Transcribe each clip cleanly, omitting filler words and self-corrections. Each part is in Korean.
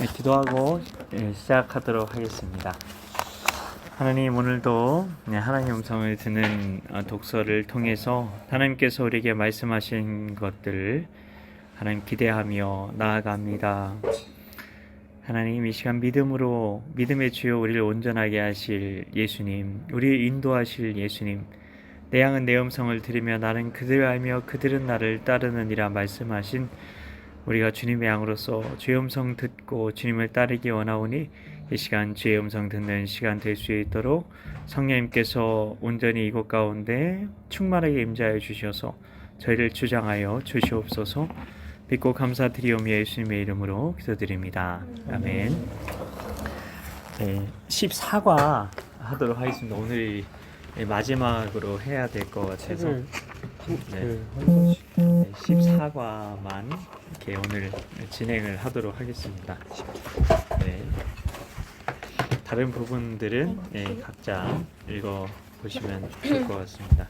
기도하고 시작하도록 하겠습니다. 하나님, 오늘도 하나님 음성을 듣는 독서를 통해서 하나님께서 우리에게 말씀하신 것들을 하나님 기대하며 나아갑니다. 하나님, 이 시간 믿음의 주여 우리를 온전하게 하실 예수님, 우리 인도하실 예수님, 내 양은 내 음성을 들으며 나는 그들을 알며 그들은 나를 따르느니라 말씀하신 우리가 주님의 양으로서 주의 음성 듣고 주님을 따르기 원하오니 이 시간 주의 음성 듣는 시간 될 수 있도록 성령님께서 온전히 이곳 가운데 충만하게 임재하여 주셔서 저희를 주장하여 주시옵소서. 믿고 감사드리오며 예수님의 이름으로 기도드립니다. 아멘. 14과 하도록 하겠습니다. 오늘 마지막으로 해야 될 것 같아서 14과만 이렇게 오늘 진행을 하도록 하겠습니다. 다른 부분들은 각자 읽어 보시면 좋을 것 같습니다.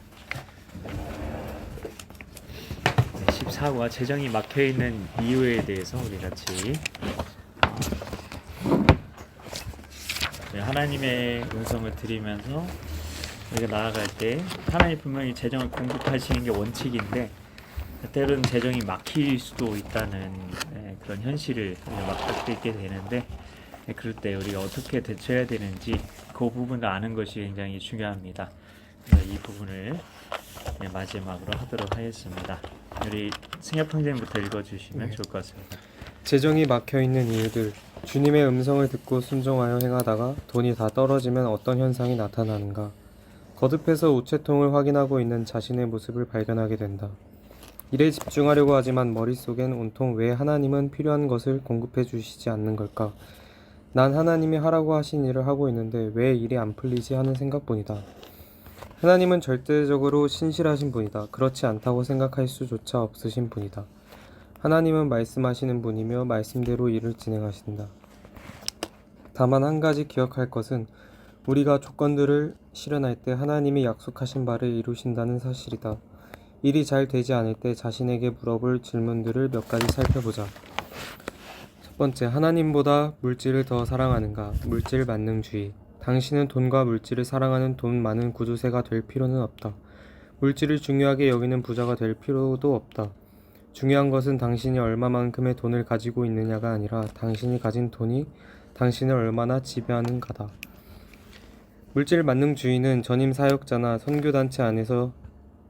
14과 재정이 막혀 있는 이유에 대해서 우리 같이 하나님의 음성을 들으면서 우리가 나아갈 때 하나님 분명히 재정을 공급하시는 게 원칙인데 때로는 재정이 막힐 수도 있다는 그런 현실을 맞닥뜨리게 되는데 그럴 때 우리가 어떻게 대처해야 되는지 그 부분을 아는 것이 굉장히 중요합니다. 이 부분을 마지막으로 하도록 하겠습니다. 우리 승엽형제님부터 읽어주시면 좋을 것 같습니다. 재정이 막혀있는 이유들. 주님의 음성을 듣고 순종하여 행하다가 돈이 다 떨어지면 어떤 현상이 나타나는가? 거듭해서 우체통을 확인하고 있는 자신의 모습을 발견하게 된다. 일에 집중하려고 하지만 머릿속엔 온통 왜 하나님은 필요한 것을 공급해 주시지 않는 걸까? 난 하나님이 하라고 하신 일을 하고 있는데 왜 일이 안 풀리지 하는 생각뿐이다. 하나님은 절대적으로 신실하신 분이다. 그렇지 않다고 생각할 수조차 없으신 분이다. 하나님은 말씀하시는 분이며 말씀대로 일을 진행하신다. 다만 한 가지 기억할 것은 우리가 조건들을 실현할 때 하나님이 약속하신 바를 이루신다는 사실이다. 일이 잘 되지 않을 때 자신에게 물어볼 질문들을 몇 가지 살펴보자. 첫 번째, 하나님보다 물질을 더 사랑하는가? 물질 만능주의. 당신은 돈과 물질을 사랑하는 돈 많은 구두쇠가 될 필요는 없다. 물질을 중요하게 여기는 부자가 될 필요도 없다. 중요한 것은 당신이 얼마만큼의 돈을 가지고 있느냐가 아니라 당신이 가진 돈이 당신을 얼마나 지배하는가다. 물질 만능주의는 전임 사역자나 선교단체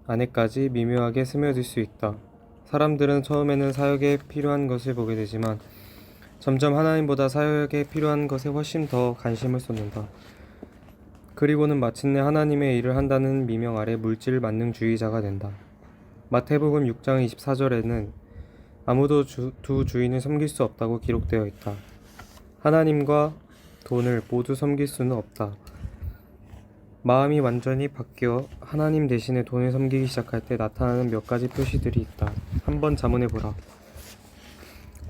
안에까지 미묘하게 스며들 수 있다. 사람들은 처음에는 사역에 필요한 것을 보게 되지만 점점 하나님보다 사역에 필요한 것에 훨씬 더 관심을 쏟는다. 그리고는 마침내 하나님의 일을 한다는 미명 아래 물질 만능주의자가 된다. 마태복음 6장 24절에는 아무도 두 주인을 섬길 수 없다고 기록되어 있다. 하나님과 돈을 모두 섬길 수는 없다. 마음이 완전히 바뀌어 하나님 대신에 돈을 섬기기 시작할 때 나타나는 몇 가지 표시들이 있다. 한번 자문해보라.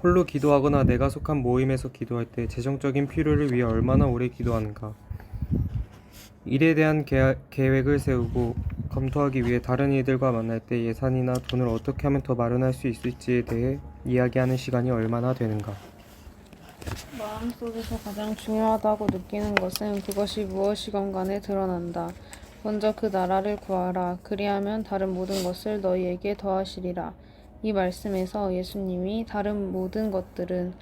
홀로 기도하거나 내가 속한 모임에서 기도할 때 재정적인 필요를 위해 얼마나 오래 기도하는가. 일에 대한 계획을 세우고 검토하기 위해 다른 이들과 만날 때 예산이나 돈을 어떻게 하면 더 마련할 수 있을지에 대해 이야기하는 시간이 얼마나 되는가. 마음속에서 가장 중요하다고 느끼는 것은 그것이 무엇이건 간에 드러난다. 먼저 그 나라를 구하라. 그리하면 다른 모든 것을 너희에게 더하시리라. 이 말씀에서 예수님이 다른 모든 것들은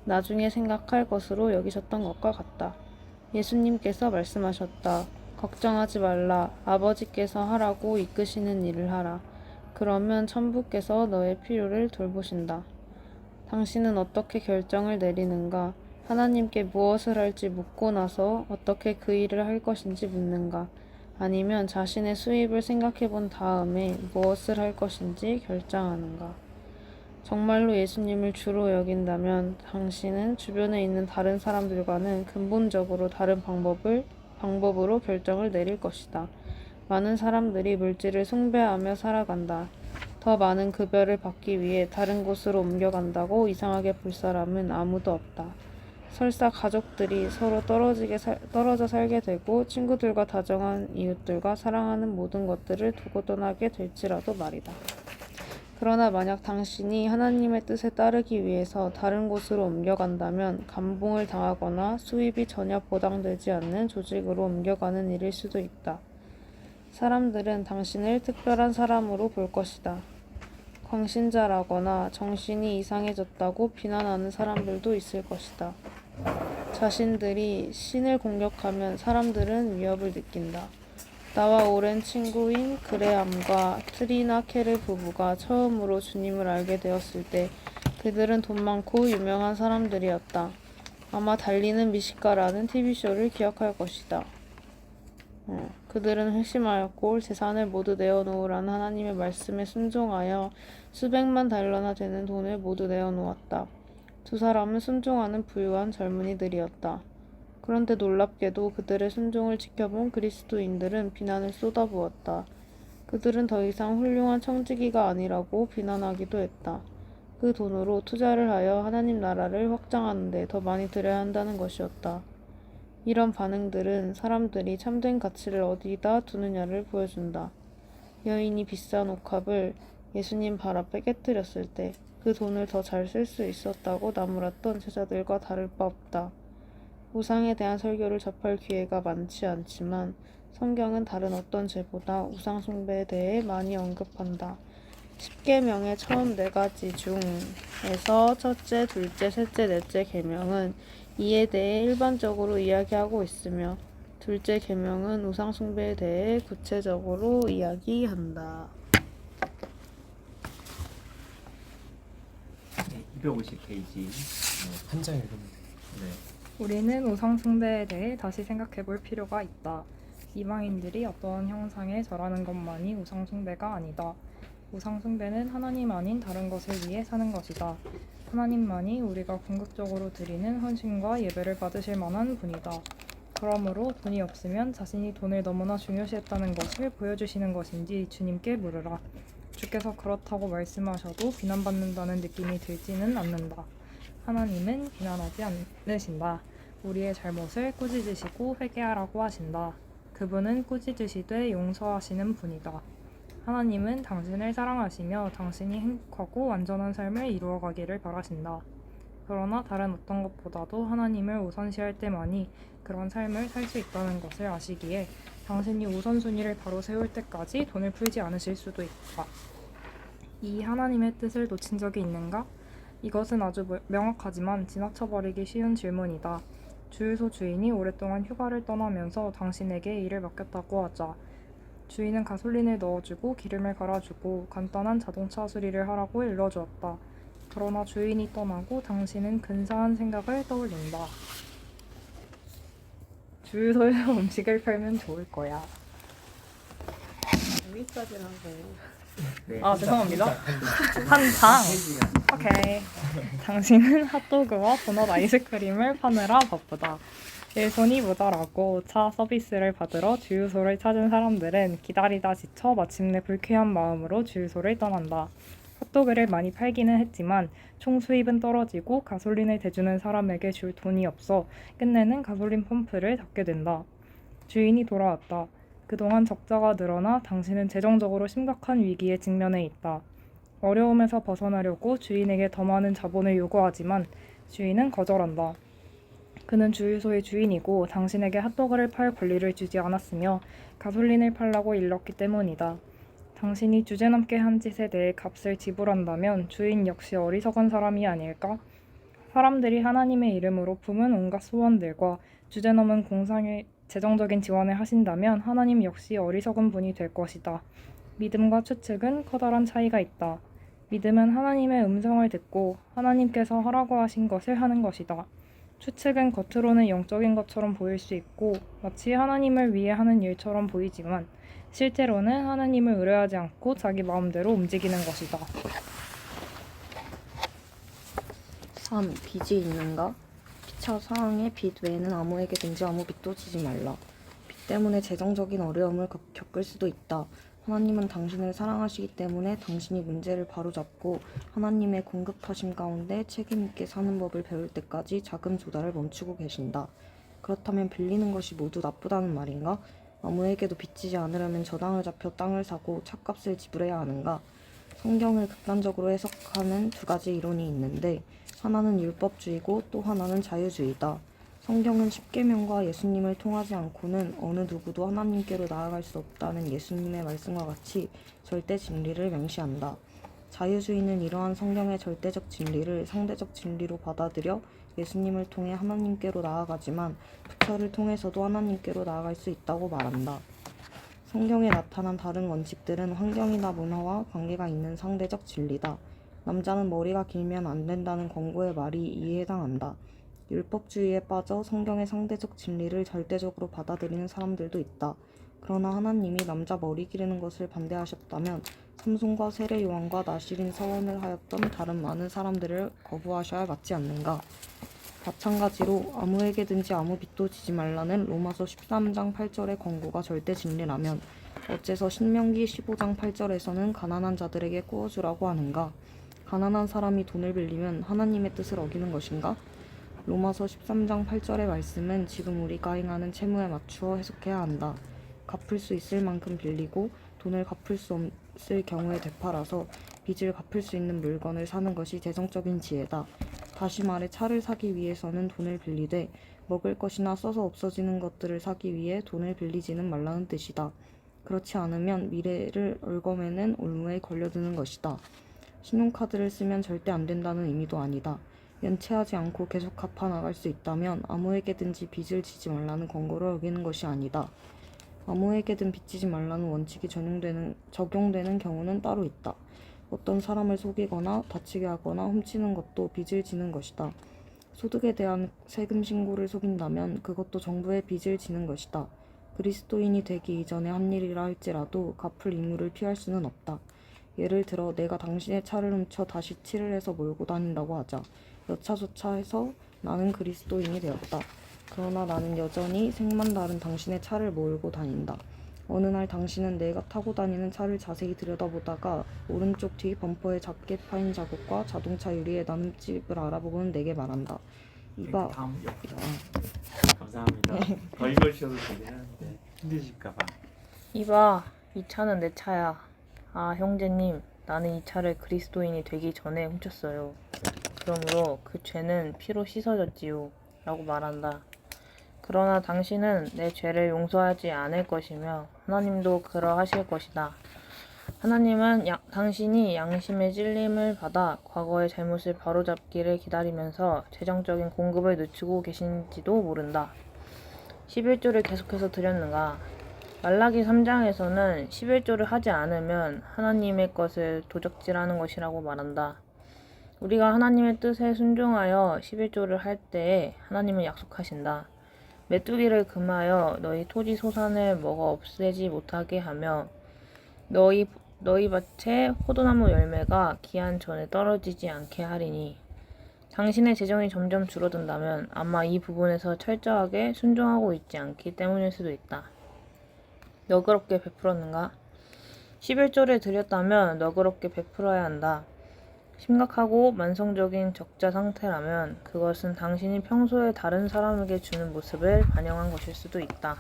나중에 생각할 것으로 여기셨던 것과 같다. 예수님께서 말씀하셨다. 걱정하지 말라. 아버지께서 하라고 이끄시는 일을 하라. 그러면 천부께서 너의 필요를 돌보신다. 당신은 어떻게 결정을 내리는가? 하나님께 무엇을 할지 묻고 나서 어떻게 그 일을 할 것인지 묻는가? 아니면 자신의 수입을 생각해 본 다음에 무엇을 할 것인지 결정하는가? 정말로 예수님을 주로 여긴다면 당신은 주변에 있는 다른 사람들과는 근본적으로 다른 방법으로 결정을 내릴 것이다. 많은 사람들이 물질을 숭배하며 살아간다. 더 많은 급여를 받기 위해 다른 곳으로 옮겨간다고 이상하게 볼 사람은 아무도 없다. 설사 가족들이 서로 떨어져 살게 되고 친구들과 다정한 이웃들과 사랑하는 모든 것들을 두고 떠나게 될지라도 말이다. 그러나 만약 당신이 하나님의 뜻에 따르기 위해서 다른 곳으로 옮겨간다면 감봉을 당하거나 수입이 전혀 보장되지 않는 조직으로 옮겨가는 일일 수도 있다. 사람들은 당신을 특별한 사람으로 볼 것이다. 광신자라거나 정신이 이상해졌다고 비난하는 사람들도 있을 것이다. 자신들이 신을 공격하면 사람들은 위협을 느낀다. 나와 오랜 친구인 그레암과 트리나 캐를 부부가 처음으로 주님을 알게 되었을 때 그들은 돈 많고 유명한 사람들이었다. 아마 달리는 미식가라는 TV쇼를 기억할 것이다. 그들은 회심하였고 재산을 모두 내어놓으라는 하나님의 말씀에 순종하여 수백만 달러나 되는 돈을 모두 내어놓았다. 두 사람은 순종하는 부유한 젊은이들이었다. 그런데 놀랍게도 그들의 순종을 지켜본 그리스도인들은 비난을 쏟아부었다. 그들은 더 이상 훌륭한 청지기가 아니라고 비난하기도 했다. 그 돈으로 투자를 하여 하나님 나라를 확장하는 데 더 많이 들여야 한다는 것이었다. 이런 반응들은 사람들이 참된 가치를 어디다 두느냐를 보여준다. 여인이 비싼 옥합을 예수님 발 앞에 깨뜨렸을 때 그 돈을 더 잘 쓸 수 있었다고 나무랐던 제자들과 다를 바 없다. 우상에 대한 설교를 접할 기회가 많지 않지만 성경은 다른 어떤 죄보다 우상 숭배에 대해 많이 언급한다. 십계명의 처음 4가지 중에서 첫째, 둘째, 셋째, 넷째 계명은 이에 대해 일반적으로 이야기하고 있으며 둘째 계명은 우상 숭배에 대해 구체적으로 이야기한다. 250페이지. 한 장 읽으면 돼. 네. 우리는 우상 숭배에 대해 다시 생각해 볼 필요가 있다. 이방인들이 어떠한 형상에 절하는 것만이 우상 숭배가 아니다. 우상 숭배는 하나님 아닌 다른 것을 위해 사는 것이다. 하나님만이 우리가 궁극적으로 드리는 헌신과 예배를 받으실 만한 분이다. 그러므로 돈이 없으면 자신이 돈을 너무나 중요시했다는 것을 보여주시는 것인지 주님께 물으라. 주께서 그렇다고 말씀하셔도 비난받는다는 느낌이 들지는 않는다. 하나님은 비난하지 않으신다. 우리의 잘못을 꾸짖으시고 회개하라고 하신다. 그분은 꾸짖으시되 용서하시는 분이다. 하나님은 당신을 사랑하시며 당신이 행복하고 완전한 삶을 이루어가기를 바라신다. 그러나 다른 어떤 것보다도 하나님을 우선시할 때만이 그런 삶을 살 수 있다는 것을 아시기에 당신이 우선순위를 바로 세울 때까지 돈을 풀지 않으실 수도 있다. 이 하나님의 뜻을 놓친 적이 있는가? 이것은 아주 명확하지만 지나쳐버리기 쉬운 질문이다. 주유소 주인이 오랫동안 휴가를 떠나면서 당신에게 일을 맡겼다고 하자. 주인은 가솔린을 넣어주고 기름을 갈아주고 간단한 자동차 수리를 하라고 일러주었다. 그러나 주인이 떠나고 당신은 근사한 생각을 떠올린다. 주유소에서 음식을 팔면 좋을 거야. 여기까지라고. 네. 아, 죄송합니다. 한 장. 오케이. 당신은 핫도그와 도넛 아이스크림을 파느라 바쁘다. 일손이 모자라고 차 서비스를 받으러 주유소를 찾은 사람들은 기다리다 지쳐 마침내 불쾌한 마음으로 주유소를 떠난다. 핫도그를 많이 팔기는 했지만 총 수입은 떨어지고 가솔린을 대주는 사람에게 줄 돈이 없어 끝내는 가솔린 펌프를 닫게 된다. 주인이 돌아왔다. 그동안 적자가 늘어나 당신은 재정적으로 심각한 위기에 직면해 있다. 어려움에서 벗어나려고 주인에게 더 많은 자본을 요구하지만 주인은 거절한다. 그는 주유소의 주인이고 당신에게 핫도그를 팔 권리를 주지 않았으며 가솔린을 팔라고 일렀기 때문이다. 당신이 주제넘게 한 짓에 대해 값을 지불한다면 주인 역시 어리석은 사람이 아닐까? 사람들이 하나님의 이름으로 품은 온갖 소원들과 주제넘은 공상의 재정적인 지원을 하신다면 하나님 역시 어리석은 분이 될 것이다. 믿음과 추측은 커다란 차이가 있다. 믿음은 하나님의 음성을 듣고 하나님께서 하라고 하신 것을 하는 것이다. 추측은 겉으로는 영적인 것처럼 보일 수 있고 마치 하나님을 위해 하는 일처럼 보이지만 실제로는 하나님을 의뢰하지 않고 자기 마음대로 움직이는 것이다. 3. 빚이 있는가? 피차 사항의 빚 외에는 아무에게든지 아무 빚도 지지 말라. 빚 때문에 재정적인 어려움을 겪을 수도 있다. 하나님은 당신을 사랑하시기 때문에 당신이 문제를 바로잡고 하나님의 공급하심 가운데 책임있게 사는 법을 배울 때까지 자금 조달을 멈추고 계신다. 그렇다면 빌리는 것이 모두 나쁘다는 말인가? 아무에게도 빚지지 않으려면 저당을 잡혀 땅을 사고 찻값을 지불해야 하는가? 성경을 극단적으로 해석하는 두 가지 이론이 있는데 하나는 율법주의고 또 하나는 자유주의다. 성경은 십계명과 예수님을 통하지 않고는 어느 누구도 하나님께로 나아갈 수 없다는 예수님의 말씀과 같이 절대 진리를 명시한다. 자유주의는 이러한 성경의 절대적 진리를 상대적 진리로 받아들여 예수님을 통해 하나님께로 나아가지만 부처를 통해서도 하나님께로 나아갈 수 있다고 말한다. 성경에 나타난 다른 원칙들은 환경이나 문화와 관계가 있는 상대적 진리다. 남자는 머리가 길면 안 된다는 권고의 말이 이에 해당한다. 율법주의에 빠져 성경의 상대적 진리를 절대적으로 받아들이는 사람들도 있다. 그러나 하나님이 남자 머리 기르는 것을 반대하셨다면 삼손과 세례 요한과 나실인 서원을 하였던 다른 많은 사람들을 거부하셔야 맞지 않는가? 마찬가지로 아무에게든지 아무 빚도 지지 말라는 로마서 13장 8절의 권고가 절대 진리라면 어째서 신명기 15장 8절에서는 가난한 자들에게 꾸어주라고 하는가? 가난한 사람이 돈을 빌리면 하나님의 뜻을 어기는 것인가? 로마서 13장 8절의 말씀은 지금 우리가 행하는 채무에 맞추어 해석해야 한다. 갚을 수 있을 만큼 빌리고 돈을 갚을 수 없을 경우에 되팔아서 빚을 갚을 수 있는 물건을 사는 것이 재정적인 지혜다. 다시 말해 차를 사기 위해서는 돈을 빌리되 먹을 것이나 써서 없어지는 것들을 사기 위해 돈을 빌리지는 말라는 뜻이다. 그렇지 않으면 미래를 얽어매는 올무에 걸려드는 것이다. 신용카드를 쓰면 절대 안 된다는 의미도 아니다. 연체하지 않고 계속 갚아 나갈 수 있다면 아무에게든지 빚을 지지 말라는 권고를 어기는 것이 아니다. 아무에게든 빚지지 말라는 원칙이 적용되는 경우는 따로 있다. 어떤 사람을 속이거나 다치게 하거나 훔치는 것도 빚을 지는 것이다. 소득에 대한 세금 신고를 속인다면 그것도 정부에 빚을 지는 것이다. 그리스도인이 되기 이전에 한 일이라 할지라도 갚을 의무를 피할 수는 없다. 예를 들어 내가 당신의 차를 훔쳐 다시 칠을 해서 몰고 다닌다고 하자. 여차저차 해서 나는 그리스도인이 되었다. 그러나 나는 여전히 색만 다른 당신의 차를 몰고 다닌다. 어느 날 당신은 내가 타고 다니는 차를 자세히 들여다보다가 오른쪽 뒤 범퍼에 작게 파인 자국과 자동차 유리의 나눔집을 알아보고는 내게 말한다. 이봐. 다음 감사합니다. 더 읽으셔도 되긴 하는데 힘드실까봐. 이봐, 이 차는 내 차야. 아, 형제님, 나는 이 차를 그리스도인이 되기 전에 훔쳤어요. 그러므로 그 죄는 피로 씻어졌지요. 라고 말한다. 그러나 당신은 내 죄를 용서하지 않을 것이며 하나님도 그러하실 것이다. 하나님은 당신이 양심의 찔림을 받아 과거의 잘못을 바로잡기를 기다리면서 재정적인 공급을 늦추고 계신지도 모른다. 11조를 계속해서 드렸는가? 말라기 3장에서는 11조를 하지 않으면 하나님의 것을 도적질하는 것이라고 말한다. 우리가 하나님의 뜻에 순종하여 11조를 할 때에 하나님은 약속하신다. 메뚜기를 금하여 너희 토지 소산을 먹어 없애지 못하게 하며 너희 밭에 포도나무 열매가 기한 전에 떨어지지 않게 하리니 당신의 재정이 점점 줄어든다면 아마 이 부분에서 철저하게 순종하고 있지 않기 때문일 수도 있다. 너그럽게 베풀었는가? 11조를 드렸다면 너그럽게 베풀어야 한다. 심각하고 만성적인 적자 상태라면 그것은 당신이 평소에 다른 사람에게 주는 모습을 반영한 것일 수도 있다.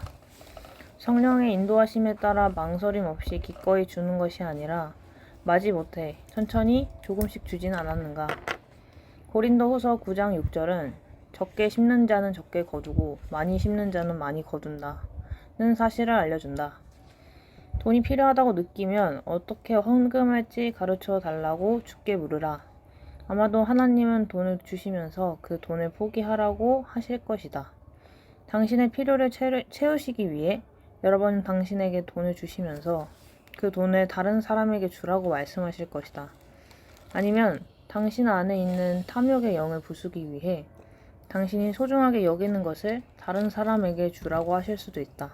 성령의 인도하심에 따라 망설임 없이 기꺼이 주는 것이 아니라 마지못해 천천히 조금씩 주진 않았는가. 고린도후서 9장 6절은 적게 심는 자는 적게 거두고 많이 심는 자는 많이 거둔다는 사실을 알려준다. 돈이 필요하다고 느끼면 어떻게 헌금할지 가르쳐 달라고 주께 물으라. 아마도 하나님은 돈을 주시면서 그 돈을 포기하라고 하실 것이다. 당신의 필요를 채우시기 위해 여러 번 당신에게 돈을 주시면서 그 돈을 다른 사람에게 주라고 말씀하실 것이다. 아니면 당신 안에 있는 탐욕의 영을 부수기 위해 당신이 소중하게 여기는 것을 다른 사람에게 주라고 하실 수도 있다.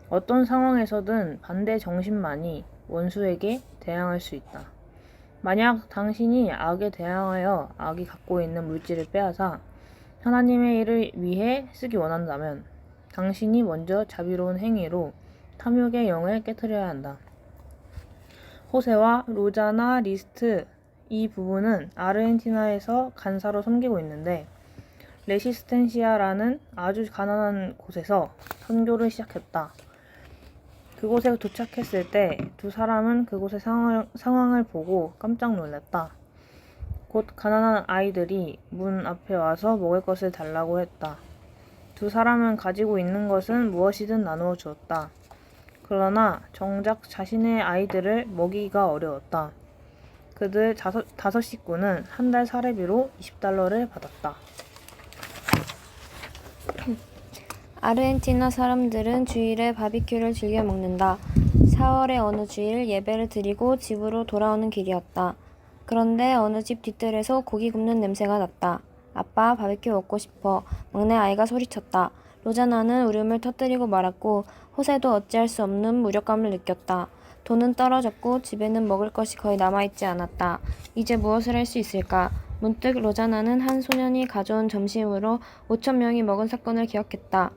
어떤 상황에서든 반대 정신만이 원수에게 대항할 수 있다. 만약 당신이 악에 대항하여 악이 갖고 있는 물질을 빼앗아 하나님의 일을 위해 쓰기 원한다면 당신이 먼저 자비로운 행위로 탐욕의 영을 깨트려야 한다. 호세와 로자나 리스트 이 부부는 아르헨티나에서 간사로 섬기고 있는데 레시스텐시아라는 아주 가난한 곳에서 선교를 시작했다. 그곳에 도착했을 때 두 사람은 그곳의 상황을 보고 깜짝 놀랐다. 곧 가난한 아이들이 문 앞에 와서 먹을 것을 달라고 했다. 두 사람은 가지고 있는 것은 무엇이든 나누어 주었다. 그러나 정작 자신의 아이들을 먹이기가 어려웠다. 그들 다섯 식구는 한 달 사례비로 $20를 받았다. 아르헨티나 사람들은 주일에 바비큐를 즐겨 먹는다. 4월의 어느 주일 예배를 드리고 집으로 돌아오는 길이었다. 그런데 어느 집 뒤뜰에서 고기 굽는 냄새가 났다. 아빠, 바비큐 먹고 싶어. 막내 아이가 소리쳤다. 로자나는 울음을 터뜨리고 말았고 호세도 어찌할 수 없는 무력감을 느꼈다. 돈은 떨어졌고 집에는 먹을 것이 거의 남아있지 않았다. 이제 무엇을 할 수 있을까? 문득 로자나는 한 소년이 가져온 점심으로 5,000명이 먹은 사건을 기억했다.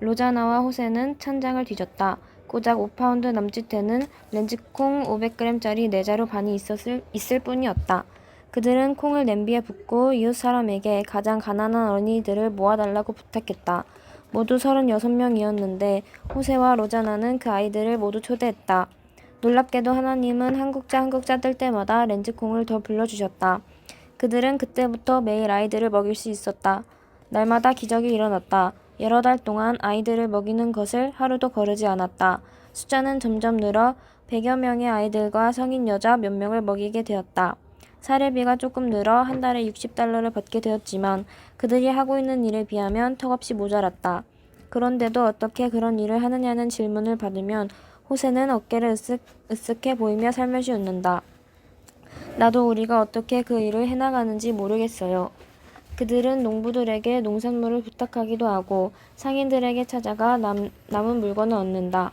로자나와 호세는 찬장을 뒤졌다. 고작 5파운드 남짓되는 렌즈콩 500g짜리 4자루 반이 있을 뿐이었다. 그들은 콩을 냄비에 붓고 이웃 사람에게 가장 가난한 어린이들을 모아달라고 부탁했다. 모두 36명이었는데 호세와 로자나는 그 아이들을 모두 초대했다. 놀랍게도 하나님은 한 국자 뜰 때마다 렌즈콩을 더 불러주셨다. 그들은 그때부터 매일 아이들을 먹일 수 있었다. 날마다 기적이 일어났다. 여러 달 동안 아이들을 먹이는 것을 하루도 거르지 않았다. 숫자는 점점 늘어 100여 명의 아이들과 성인 여자 몇 명을 먹이게 되었다. 사례비가 조금 늘어 한 달에 $60를 받게 되었지만 그들이 하고 있는 일에 비하면 턱없이 모자랐다. 그런데도 어떻게 그런 일을 하느냐는 질문을 받으면 호세는 어깨를 으쓱해 보이며 살며시 웃는다. 나도 우리가 어떻게 그 일을 해나가는지 모르겠어요. 그들은 농부들에게 농산물을 부탁하기도 하고 상인들에게 찾아가 남은 물건을 얻는다.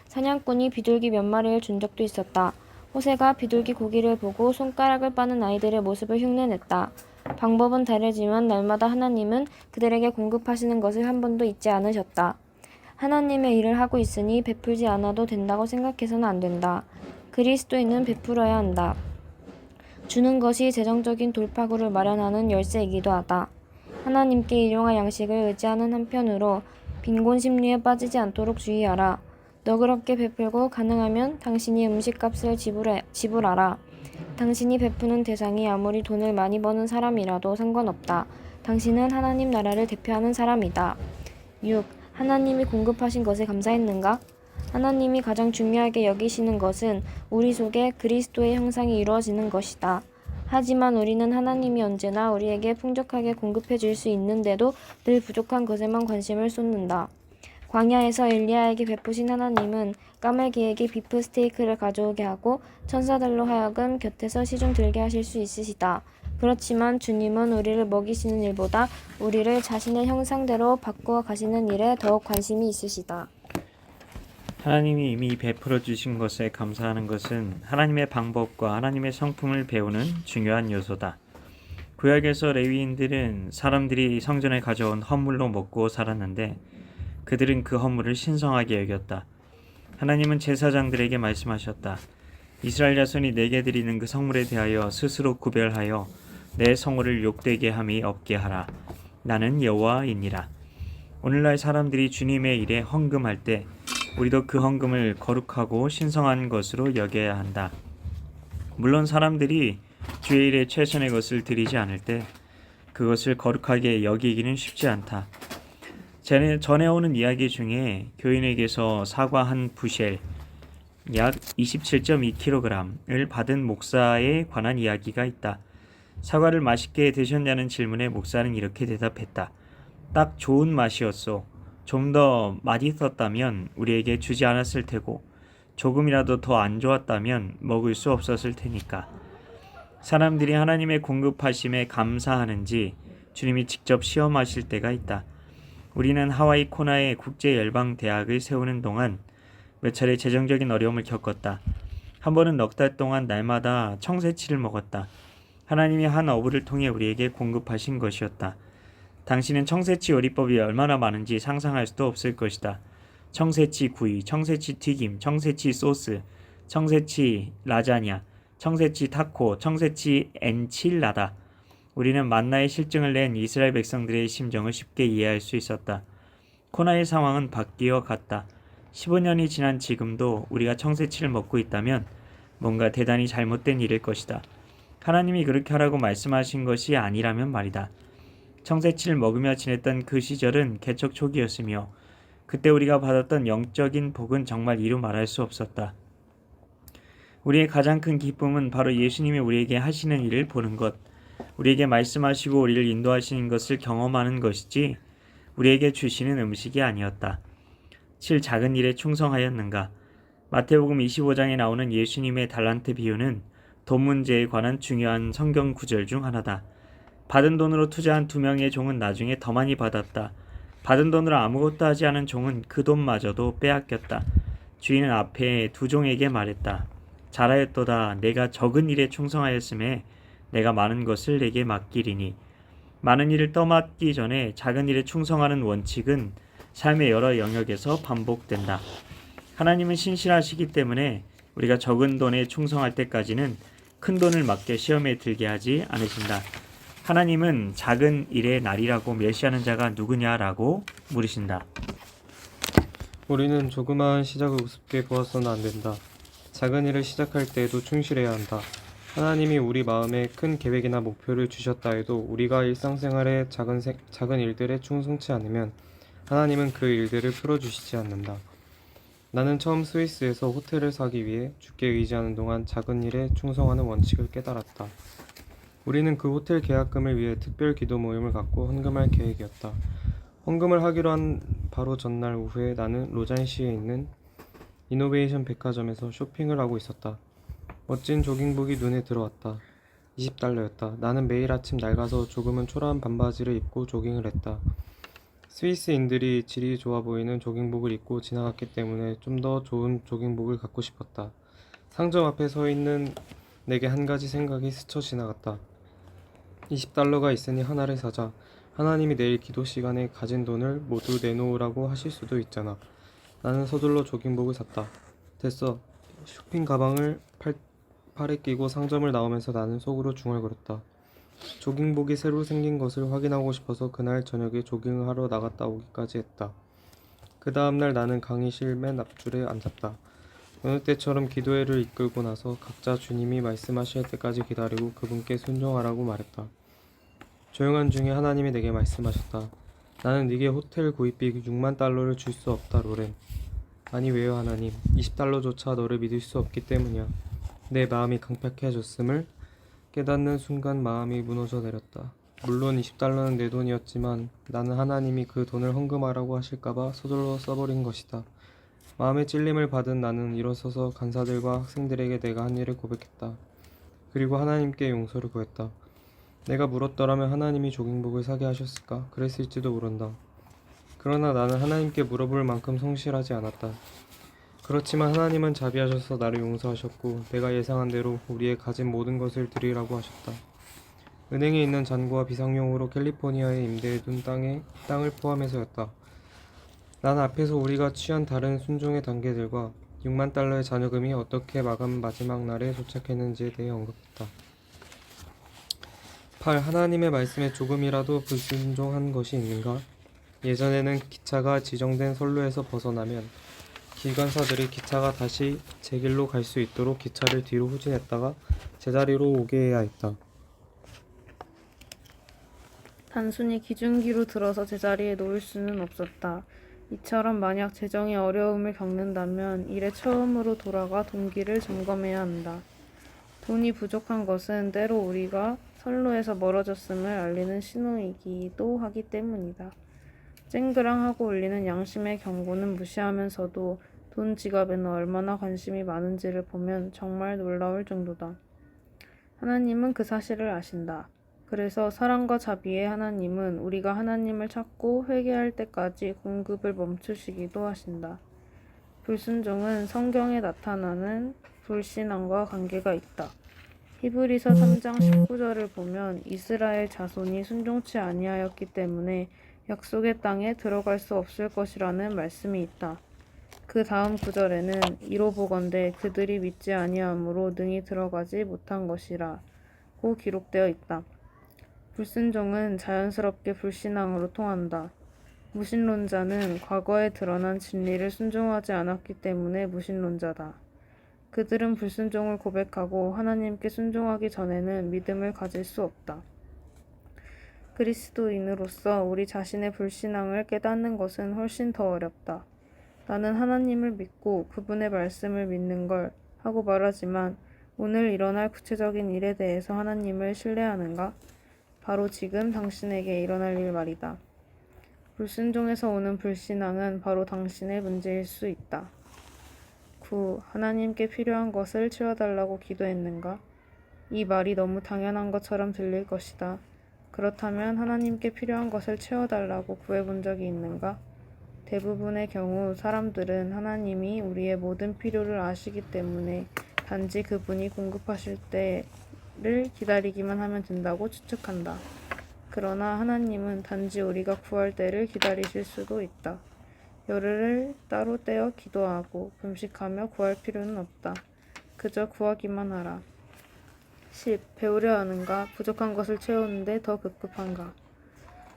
사냥꾼이 비둘기 몇 마리를 준 적도 있었다. 호세가 비둘기 고기를 보고 손가락을 빠는 아이들의 모습을 흉내냈다. 방법은 다르지만 날마다 하나님은 그들에게 공급하시는 것을 한 번도 잊지 않으셨다. 하나님의 일을 하고 있으니 베풀지 않아도 된다고 생각해서는 안 된다. 그리스도인은 베풀어야 한다. 주는 것이 재정적인 돌파구를 마련하는 열쇠이기도 하다. 하나님께 일용할 양식을 의지하는 한편으로 빈곤 심리에 빠지지 않도록 주의하라. 너그럽게 베풀고 가능하면 당신이 음식값을 지불하라. 당신이 베푸는 대상이 아무리 돈을 많이 버는 사람이라도 상관없다. 당신은 하나님 나라를 대표하는 사람이다. 6. 하나님이 공급하신 것에 감사했는가? 하나님이 가장 중요하게 여기시는 것은 우리 속에 그리스도의 형상이 이루어지는 것이다. 하지만 우리는 하나님이 언제나 우리에게 풍족하게 공급해 줄 수 있는데도 늘 부족한 것에만 관심을 쏟는다. 광야에서 엘리야에게 베푸신 하나님은 까마귀에게 비프 스테이크를 가져오게 하고 천사들로 하여금 곁에서 시중 들게 하실 수 있으시다. 그렇지만 주님은 우리를 먹이시는 일보다 우리를 자신의 형상대로 바꾸어 가시는 일에 더욱 관심이 있으시다. 하나님이 이미 베풀어 주신 것에 감사하는 것은 하나님의 방법과 하나님의 성품을 배우는 중요한 요소다. 구약에서 레위인들은 사람들이 성전에 가져온 헌물로 먹고 살았는데 그들은 그 헌물을 신성하게 여겼다. 하나님은 제사장들에게 말씀하셨다. 이스라엘 자손이 내게 드리는 그 성물에 대하여 스스로 구별하여 내 성물을 욕되게 함이 없게 하라. 나는 여호와이니라. 오늘날 사람들이 주님의 일에 헌금할 때 우리도 그 헌금을 거룩하고 신성한 것으로 여겨야 한다. 물론 사람들이 주의 일에 최선의 것을 드리지 않을 때 그것을 거룩하게 여기기는 쉽지 않다. 전해오는 이야기 중에 교인에게서 사과 한 부셸 약 27.2kg을 받은 목사에 관한 이야기가 있다. 사과를 맛있게 드셨냐는 질문에 목사는 이렇게 대답했다. 딱 좋은 맛이었소. 좀 더 맛있었다면 우리에게 주지 않았을 테고 조금이라도 더 안 좋았다면 먹을 수 없었을 테니까. 사람들이 하나님의 공급하심에 감사하는지 주님이 직접 시험하실 때가 있다. 우리는 하와이 코나에 국제열방대학을 세우는 동안 몇 차례 재정적인 어려움을 겪었다. 한 번은 넉 달 동안 날마다 청새치를 먹었다. 하나님이 한 어부를 통해 우리에게 공급하신 것이었다. 당신은 청새치 요리법이 얼마나 많은지 상상할 수도 없을 것이다. 청새치 구이, 청새치 튀김, 청새치 소스, 청새치 라자냐, 청새치 타코, 청새치 엔칠라다. 우리는 만나의 실증을 낸 이스라엘 백성들의 심정을 쉽게 이해할 수 있었다. 코나의 상황은 바뀌어 갔다. 15년이 지난 지금도 우리가 청새치를 먹고 있다면 뭔가 대단히 잘못된 일일 것이다. 하나님이 그렇게 하라고 말씀하신 것이 아니라면 말이다. 청새치를 먹으며 지냈던 그 시절은 개척 초기였으며 그때 우리가 받았던 영적인 복은 정말 이루 말할 수 없었다. 우리의 가장 큰 기쁨은 바로 예수님이 우리에게 하시는 일을 보는 것, 우리에게 말씀하시고 우리를 인도하시는 것을 경험하는 것이지 우리에게 주시는 음식이 아니었다. 7. 작은 일에 충성하였는가? 마태복음 25장에 나오는 예수님의 달란트 비유는 돈 문제에 관한 중요한 성경 구절 중 하나다. 받은 돈으로 투자한 2명의 종은 나중에 더 많이 받았다. 받은 돈으로 아무것도 하지 않은 종은 그 돈마저도 빼앗겼다. 주인은 앞에 2 종에게 말했다. 잘하였도다. 내가 적은 일에 충성하였음에 내가 많은 것을 내게 맡기리니. 많은 일을 떠맡기 전에 작은 일에 충성하는 원칙은 삶의 여러 영역에서 반복된다. 하나님은 신실하시기 때문에 우리가 적은 돈에 충성할 때까지는 큰 돈을 맡겨 시험에 들게 하지 않으신다. 하나님은 작은 일의 날이라고 멸시하는 자가 누구냐라고 물으신다. 우리는 조그마한 시작을 우습게 보아서는 안 된다. 작은 일을 시작할 때에도 충실해야 한다. 하나님이 우리 마음에 큰 계획이나 목표를 주셨다 해도 우리가 일상생활의 작은 일들에 충성치 않으면 하나님은 그 일들을 풀어주시지 않는다. 나는 처음 스위스에서 호텔을 사기 위해 주께 의지하는 동안 작은 일에 충성하는 원칙을 깨달았다. 우리는 그 호텔 계약금을 위해 특별 기도 모임을 갖고 헌금할 계획이었다. 헌금을 하기로 한 바로 전날 오후에 나는 로잔시에 있는 이노베이션 백화점에서 쇼핑을 하고 있었다. 멋진 조깅복이 눈에 들어왔다. $20였다. 나는 매일 아침 낡아서 조금은 초라한 반바지를 입고 조깅을 했다. 스위스인들이 질이 좋아 보이는 조깅복을 입고 지나갔기 때문에 좀 더 좋은 조깅복을 갖고 싶었다. 상점 앞에 서 있는 내게 한 가지 생각이 스쳐 지나갔다. $20가 있으니 하나를 사자. 하나님이 내일 기도 시간에 가진 돈을 모두 내놓으라고 하실 수도 있잖아. 나는 서둘러 조깅복을 샀다. 됐어. 쇼핑 가방을 팔에 끼고 상점을 나오면서 나는 속으로 중얼거렸다. 조깅복이 새로 생긴 것을 확인하고 싶어서 그날 저녁에 조깅을 하러 나갔다 오기까지 했다. 그 다음날 나는 강의실 맨 앞줄에 앉았다. 여느 때처럼 기도회를 이끌고 나서 각자 주님이 말씀하실 때까지 기다리고 그분께 순종하라고 말했다. 조용한 중에 하나님이 내게 말씀하셨다. 나는 네게 호텔 구입비 $60,000를 줄 수 없다, 로렌. 아니 왜요 하나님? $20조차 너를 믿을 수 없기 때문이야. 내 마음이 강팍해졌음을 깨닫는 순간 마음이 무너져 내렸다. 물론 $20는 내 돈이었지만 나는 하나님이 그 돈을 헌금하라고 하실까봐 서둘러 써버린 것이다. 마음의 찔림을 받은 나는 일어서서 간사들과 학생들에게 내가 한 일을 고백했다. 그리고 하나님께 용서를 구했다. 내가 물었더라면 하나님이 조깅복을 사게 하셨을까? 그랬을지도 모른다. 그러나 나는 하나님께 물어볼 만큼 성실하지 않았다. 그렇지만 하나님은 자비하셔서 나를 용서하셨고 내가 예상한 대로 우리의 가진 모든 것을 드리라고 하셨다. 은행에 있는 잔고와 비상용으로 캘리포니아에 임대해둔 땅을 포함해서였다. 난 앞에서 우리가 취한 다른 순종의 단계들과 $60,000의 잔여금이 어떻게 마감 마지막 날에 도착했는지에 대해 언급했다. 8. 하나님의 말씀에 조금이라도 불순종한 것이 있는가? 예전에는 기차가 지정된 선로에서 벗어나면 기관사들이 기차가 다시 제 길로 갈 수 있도록 기차를 뒤로 후진했다가 제자리로 오게 해야 했다. 단순히 기중기로 들어서 제자리에 놓을 수는 없었다. 이처럼 만약 재정에 어려움을 겪는다면 일에 처음으로 돌아가 동기를 점검해야 한다. 돈이 부족한 것은 때로 우리가 선로에서 멀어졌음을 알리는 신호이기도 하기 때문이다. 쨍그랑하고 울리는 양심의 경고는 무시하면서도 돈 지갑에는 얼마나 관심이 많은지를 보면 정말 놀라울 정도다. 하나님은 그 사실을 아신다. 그래서 사랑과 자비의 하나님은 우리가 하나님을 찾고 회개할 때까지 공급을 멈추시기도 하신다. 불순종은 성경에 나타나는 불신앙과 관계가 있다. 히브리서 3장 19절을 보면 이스라엘 자손이 순종치 아니하였기 때문에 약속의 땅에 들어갈 수 없을 것이라는 말씀이 있다. 그 다음 구절에는 이로 보건대 그들이 믿지 아니함으로 능히 들어가지 못한 것이라 고 기록되어 있다. 불순종은 자연스럽게 불신앙으로 통한다. 무신론자는 과거에 드러난 진리를 순종하지 않았기 때문에 무신론자다. 그들은 불순종을 고백하고 하나님께 순종하기 전에는 믿음을 가질 수 없다. 그리스도인으로서 우리 자신의 불신앙을 깨닫는 것은 훨씬 더 어렵다. 나는 하나님을 믿고 그분의 말씀을 믿는 걸 하고 말하지만 오늘 일어날 구체적인 일에 대해서 하나님을 신뢰하는가? 바로 지금 당신에게 일어날 일 말이다. 불순종에서 오는 불신앙은 바로 당신의 문제일 수 있다. 9. 하나님께 필요한 것을 채워달라고 기도했는가? 이 말이 너무 당연한 것처럼 들릴 것이다. 그렇다면 하나님께 필요한 것을 채워달라고 구해본 적이 있는가? 대부분의 경우 사람들은 하나님이 우리의 모든 필요를 아시기 때문에 단지 그분이 공급하실 때를 기다리기만 하면 된다고 추측한다. 그러나 하나님은 단지 우리가 구할 때를 기다리실 수도 있다. 열흘을 따로 떼어 기도하고 금식하며 구할 필요는 없다. 그저 구하기만 하라. 10. 배우려 하는가? 부족한 것을 채우는데 더 급급한가?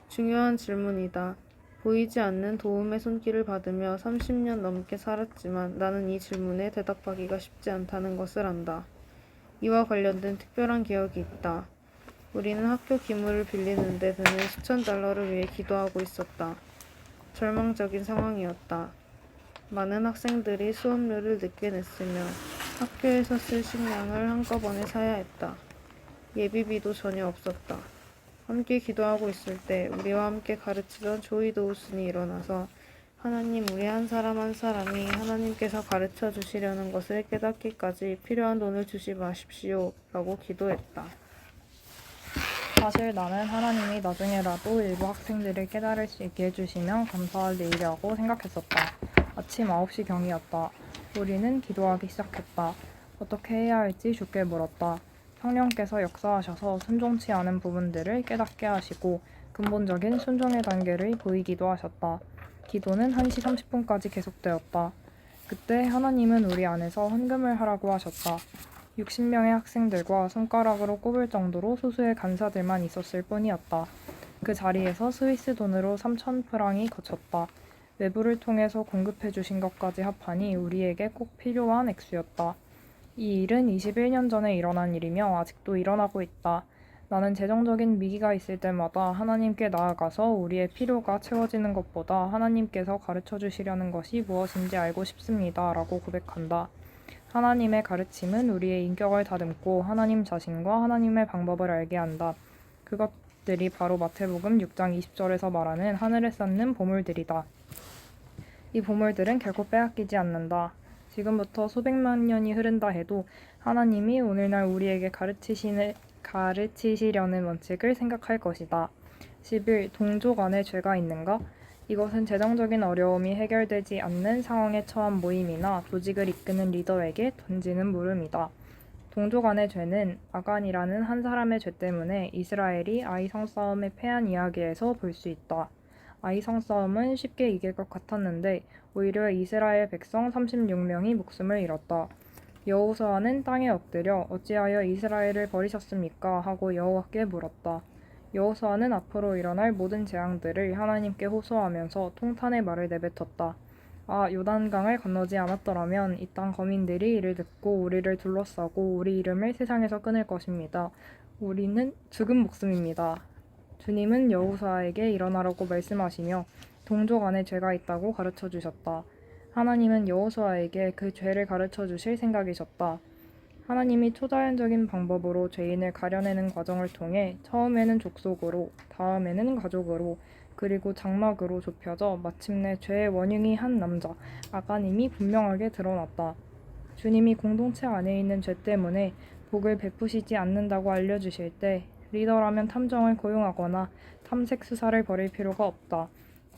중요한 질문이다. 보이지 않는 도움의 손길을 받으며 30년 넘게 살았지만 나는 이 질문에 대답하기가 쉽지 않다는 것을 안다. 이와 관련된 특별한 기억이 있다. 우리는 학교 기물을 빌리는데 드는 수천 달러를 위해 기도하고 있었다. 절망적인 상황이었다. 많은 학생들이 수업료를 늦게 냈으며 학교에서 쓸 식량을 한꺼번에 사야 했다. 예비비도 전혀 없었다. 함께 기도하고 있을 때 우리와 함께 가르치던 조이 도우슨이 일어나서 하나님, 우리 한 사람 한 사람이 하나님께서 가르쳐 주시려는 것을 깨닫기까지 필요한 돈을 주지 마십시오 라고 기도했다. 사실 나는 하나님이 나중에라도 일부 학생들을 깨달을 수 있게 해주시면 감사할 일이라고 생각했었다. 아침 9시경이었다. 우리는 기도하기 시작했다. 어떻게 해야 할지 주께 물었다. 성령께서 역사하셔서 순종치 않은 부분들을 깨닫게 하시고 근본적인 순종의 단계를 보이기도 하셨다. 기도는 1시 30분까지 계속되었다. 그때 하나님은 우리 안에서 헌금을 하라고 하셨다. 60명의 학생들과 손가락으로 꼽을 정도로 소수의 간사들만 있었을 뿐이었다. 그 자리에서 스위스 돈으로 3,000프랑이 거쳤다. 외부를 통해서 공급해 주신 것까지 합하니 우리에게 꼭 필요한 액수였다. 이 일은 21년 전에 일어난 일이며 아직도 일어나고 있다. 나는 재정적인 위기가 있을 때마다 하나님께 나아가서 우리의 필요가 채워지는 것보다 하나님께서 가르쳐 주시려는 것이 무엇인지 알고 싶습니다. 라고 고백한다. 하나님의 가르침은 우리의 인격을 다듬고 하나님 자신과 하나님의 방법을 알게 한다. 그것들이 바로 마태복음 6장 20절에서 말하는 하늘에 쌓는 보물들이다. 이 보물들은 결코 빼앗기지 않는다. 지금부터 수백만 년이 흐른다 해도 하나님이 오늘날 우리에게 가르치시려는 원칙을 생각할 것이다. 11. 동족 안에 죄가 있는가? 이것은 재정적인 어려움이 해결되지 않는 상황에 처한 모임이나 조직을 이끄는 리더에게 던지는 물음이다. 동족 안의 죄는 아간이라는 한 사람의 죄 때문에 이스라엘이 아이성 싸움에 패한 이야기에서 볼 수 있다. 아이성 싸움은 쉽게 이길 것 같았는데 오히려 이스라엘 백성 36명이 목숨을 잃었다. 여호수아는 땅에 엎드려 어찌하여 이스라엘을 버리셨습니까? 하고 여호와께 물었다. 여호수아는 앞으로 일어날 모든 재앙들을 하나님께 호소하면서 통탄의 말을 내뱉었다. 아, 요단강을 건너지 않았더라면 이 땅 거민들이 이를 듣고 우리를 둘러싸고 우리 이름을 세상에서 끊을 것입니다. 우리는 죽은 목숨입니다. 주님은 여호수아에게 일어나라고 말씀하시며 동족 안에 죄가 있다고 가르쳐 주셨다. 하나님은 여호수아에게 그 죄를 가르쳐 주실 생각이셨다. 하나님이 초자연적인 방법으로 죄인을 가려내는 과정을 통해 처음에는 족속으로, 다음에는 가족으로, 그리고 장막으로 좁혀져 마침내 죄의 원흉이 한 남자, 아간임이 분명하게 드러났다. 주님이 공동체 안에 있는 죄 때문에 복을 베푸시지 않는다고 알려주실 때 리더라면 탐정을 고용하거나 탐색 수사를 벌일 필요가 없다.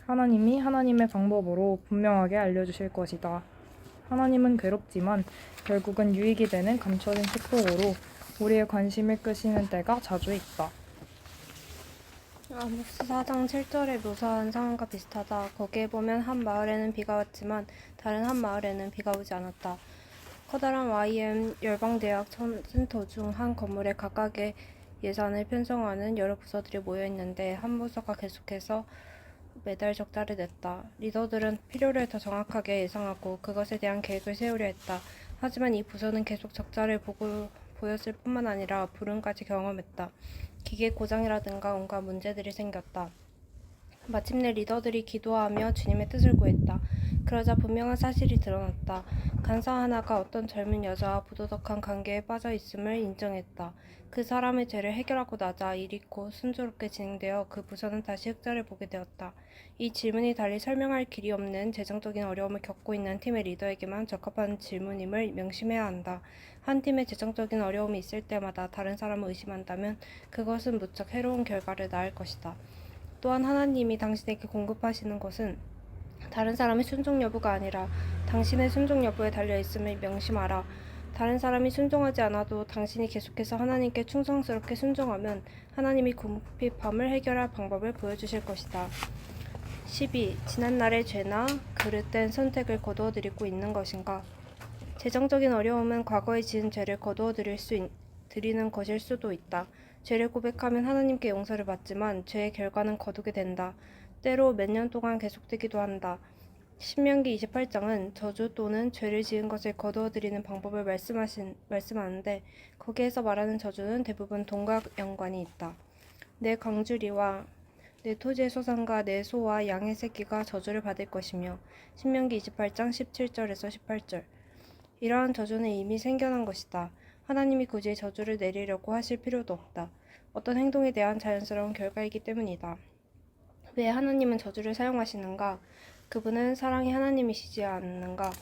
하나님이 하나님의 방법으로 분명하게 알려주실 것이다. 하나님은 괴롭지만 결국은 유익이 되는 감춰진 축복으로 우리의 관심을 끄시는 때가 자주 있다. 아모스 4장 7절에 묘사한 상황과 비슷하다. 거기에 보면 한 마을에는 비가 왔지만 다른 한 마을에는 비가 오지 않았다. 커다란 YM 열방대학 센터 중 한 건물에 각각의 예산을 편성하는 여러 부서들이 모여 있는데 한 부서가 계속해서 매달 적자를 냈다. 리더들은 필요를 더 정확하게 예상하고 그것에 대한 계획을 세우려 했다. 하지만 이 부서는 계속 적자를 보였을 뿐만 아니라 불운까지 경험했다. 기계 고장이라든가 온갖 문제들이 생겼다. 마침내 리더들이 기도하며 주님의 뜻을 구했다. 그러자 분명한 사실이 드러났다. 간사 하나가 어떤 젊은 여자와 부도덕한 관계에 빠져 있음을 인정했다. 그 사람의 죄를 해결하고 나자 일이 곧 순조롭게 진행되어 그 부서는 다시 흑자를 보게 되었다. 이 질문이 달리 설명할 길이 없는 재정적인 어려움을 겪고 있는 팀의 리더에게만 적합한 질문임을 명심해야 한다. 한 팀에 재정적인 어려움이 있을 때마다 다른 사람을 의심한다면 그것은 무척 해로운 결과를 낳을 것이다. 또한 하나님이 당신에게 공급하시는 것은 다른 사람의 순종 여부가 아니라 당신의 순종 여부에 달려 있음을 명심하라. 다른 사람이 순종하지 않아도 당신이 계속해서 하나님께 충성스럽게 순종하면 하나님이 궁핍함을 해결할 방법을 보여주실 것이다. 12. 지난날의 죄나 그릇된 선택을 거두어드리고 있는 것인가? 재정적인 어려움은 과거에 지은 죄를 거두어드리는 것일 수도 있다. 죄를 고백하면 하나님께 용서를 받지만 죄의 결과는 거두게 된다. 때로 몇 년 동안 계속되기도 한다. 신명기 28장은 저주 또는 죄를 지은 것을 거두어드리는 방법을 말씀하는데 거기에서 말하는 저주는 대부분 돈과 연관이 있다. 내 광주리와 내 토지의 소산과 내 소와 양의 새끼가 저주를 받을 것이며 신명기 28장 17절에서 18절. 이러한 저주는 이미 생겨난 것이다. 하나님이 굳이 저주를 내리려고 하실 필요도 없다. 어떤 행동에 대한 자연스러운 결과이기 때문이다. 왜 하나님은 저주를 사용하시는가? 그분은 사랑이 하나님이시지 않는가?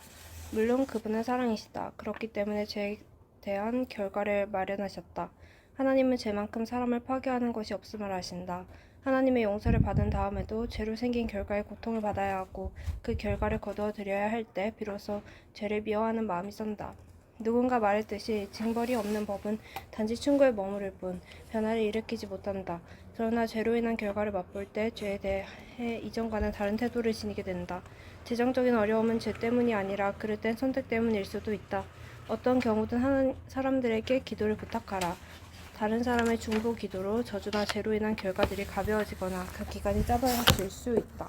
물론 그분은 사랑이시다. 그렇기 때문에 죄에 대한 결과를 마련하셨다. 하나님은 죄만큼 사람을 파괴하는 것이 없음을 아신다. 하나님의 용서를 받은 다음에도 죄로 생긴 결과의 고통을 받아야 하고 그 결과를 거두어 드려야 할 때 비로소 죄를 미워하는 마음이 선다. 누군가 말했듯이 징벌이 없는 법은 단지 충고에 머무를 뿐 변화를 일으키지 못한다. 그러나 죄로 인한 결과를 맛볼 때 죄에 대해 이전과는 다른 태도를 지니게 된다. 재정적인 어려움은 죄 때문이 아니라 그릇된 선택 때문일 수도 있다. 어떤 경우든 사람들에게 기도를 부탁하라. 다른 사람의 중보 기도로 저주나 죄로 인한 결과들이 가벼워지거나 그 기간이 짧아질 수 있다.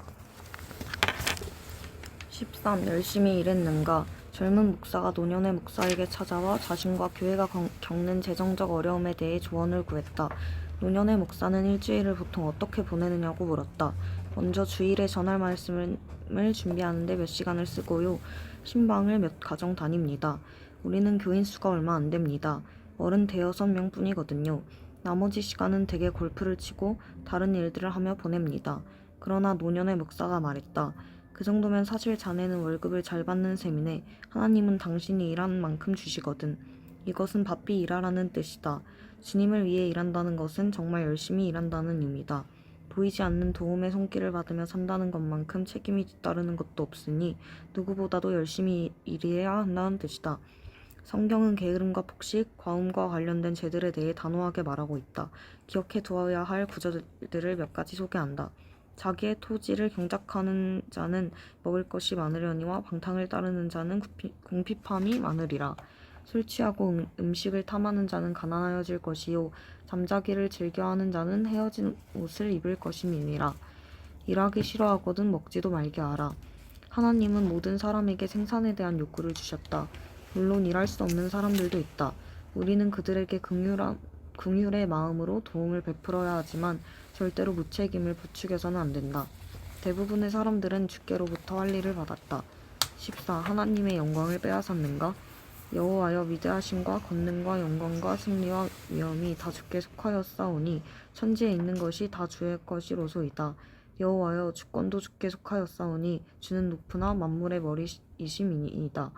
13. 열심히 일했는가? 젊은 목사가 노년의 목사에게 찾아와 자신과 교회가 겪는 재정적 어려움에 대해 조언을 구했다. 노년의 목사는 일주일을 보통 어떻게 보내느냐고 물었다. 먼저 주일에 전할 말씀을 준비하는데 몇 시간을 쓰고요. 신방을 몇 가정 다닙니다. 우리는 교인 수가 얼마 안 됩니다. 어른 5-6명 뿐이거든요. 나머지 시간은 대개 골프를 치고 다른 일들을 하며 보냅니다. 그러나 노년의 목사가 말했다. 그 정도면 사실 자네는 월급을 잘 받는 셈이네. 하나님은 당신이 일하는 만큼 주시거든. 이것은 바삐 일하라는 뜻이다. 주님을 위해 일한다는 것은 정말 열심히 일한다는 의미다. 보이지 않는 도움의 손길을 받으며 산다는 것만큼 책임이 뒤따르는 것도 없으니 누구보다도 열심히 일해야 한다는 뜻이다. 성경은 게으름과 폭식, 과음과 관련된 죄들에 대해 단호하게 말하고 있다. 기억해 두어야 할 구절들을 몇 가지 소개한다. 자기의 토지를 경작하는 자는 먹을 것이 많으려니와 방탕을 따르는 자는 궁핍함이 많으리라. 술 취하고 음식을 탐하는 자는 가난하여질 것이요 잠자기를 즐겨하는 자는 헤어진 옷을 입을 것임이니라. 일하기 싫어하거든 먹지도 말게 하라. 하나님은 모든 사람에게 생산에 대한 욕구를 주셨다. 물론 일할 수 없는 사람들도 있다. 우리는 그들에게 긍휼의 마음으로 도움을 베풀어야 하지만 절대로 무책임을 부추겨서는 안 된다. 대부분의 사람들은 주께로부터 할례를 받았다. 14. 하나님의 영광을 빼앗았는가? 여호와여 위대하심과 권능과 영광과 승리와 위엄이 다 주께 속하였사오니 천지에 있는 것이 다 주의 것이로소이다. 여호와여 주권도 주께 속하였사오니 주는 높으나 만물의 머리이심이니이다.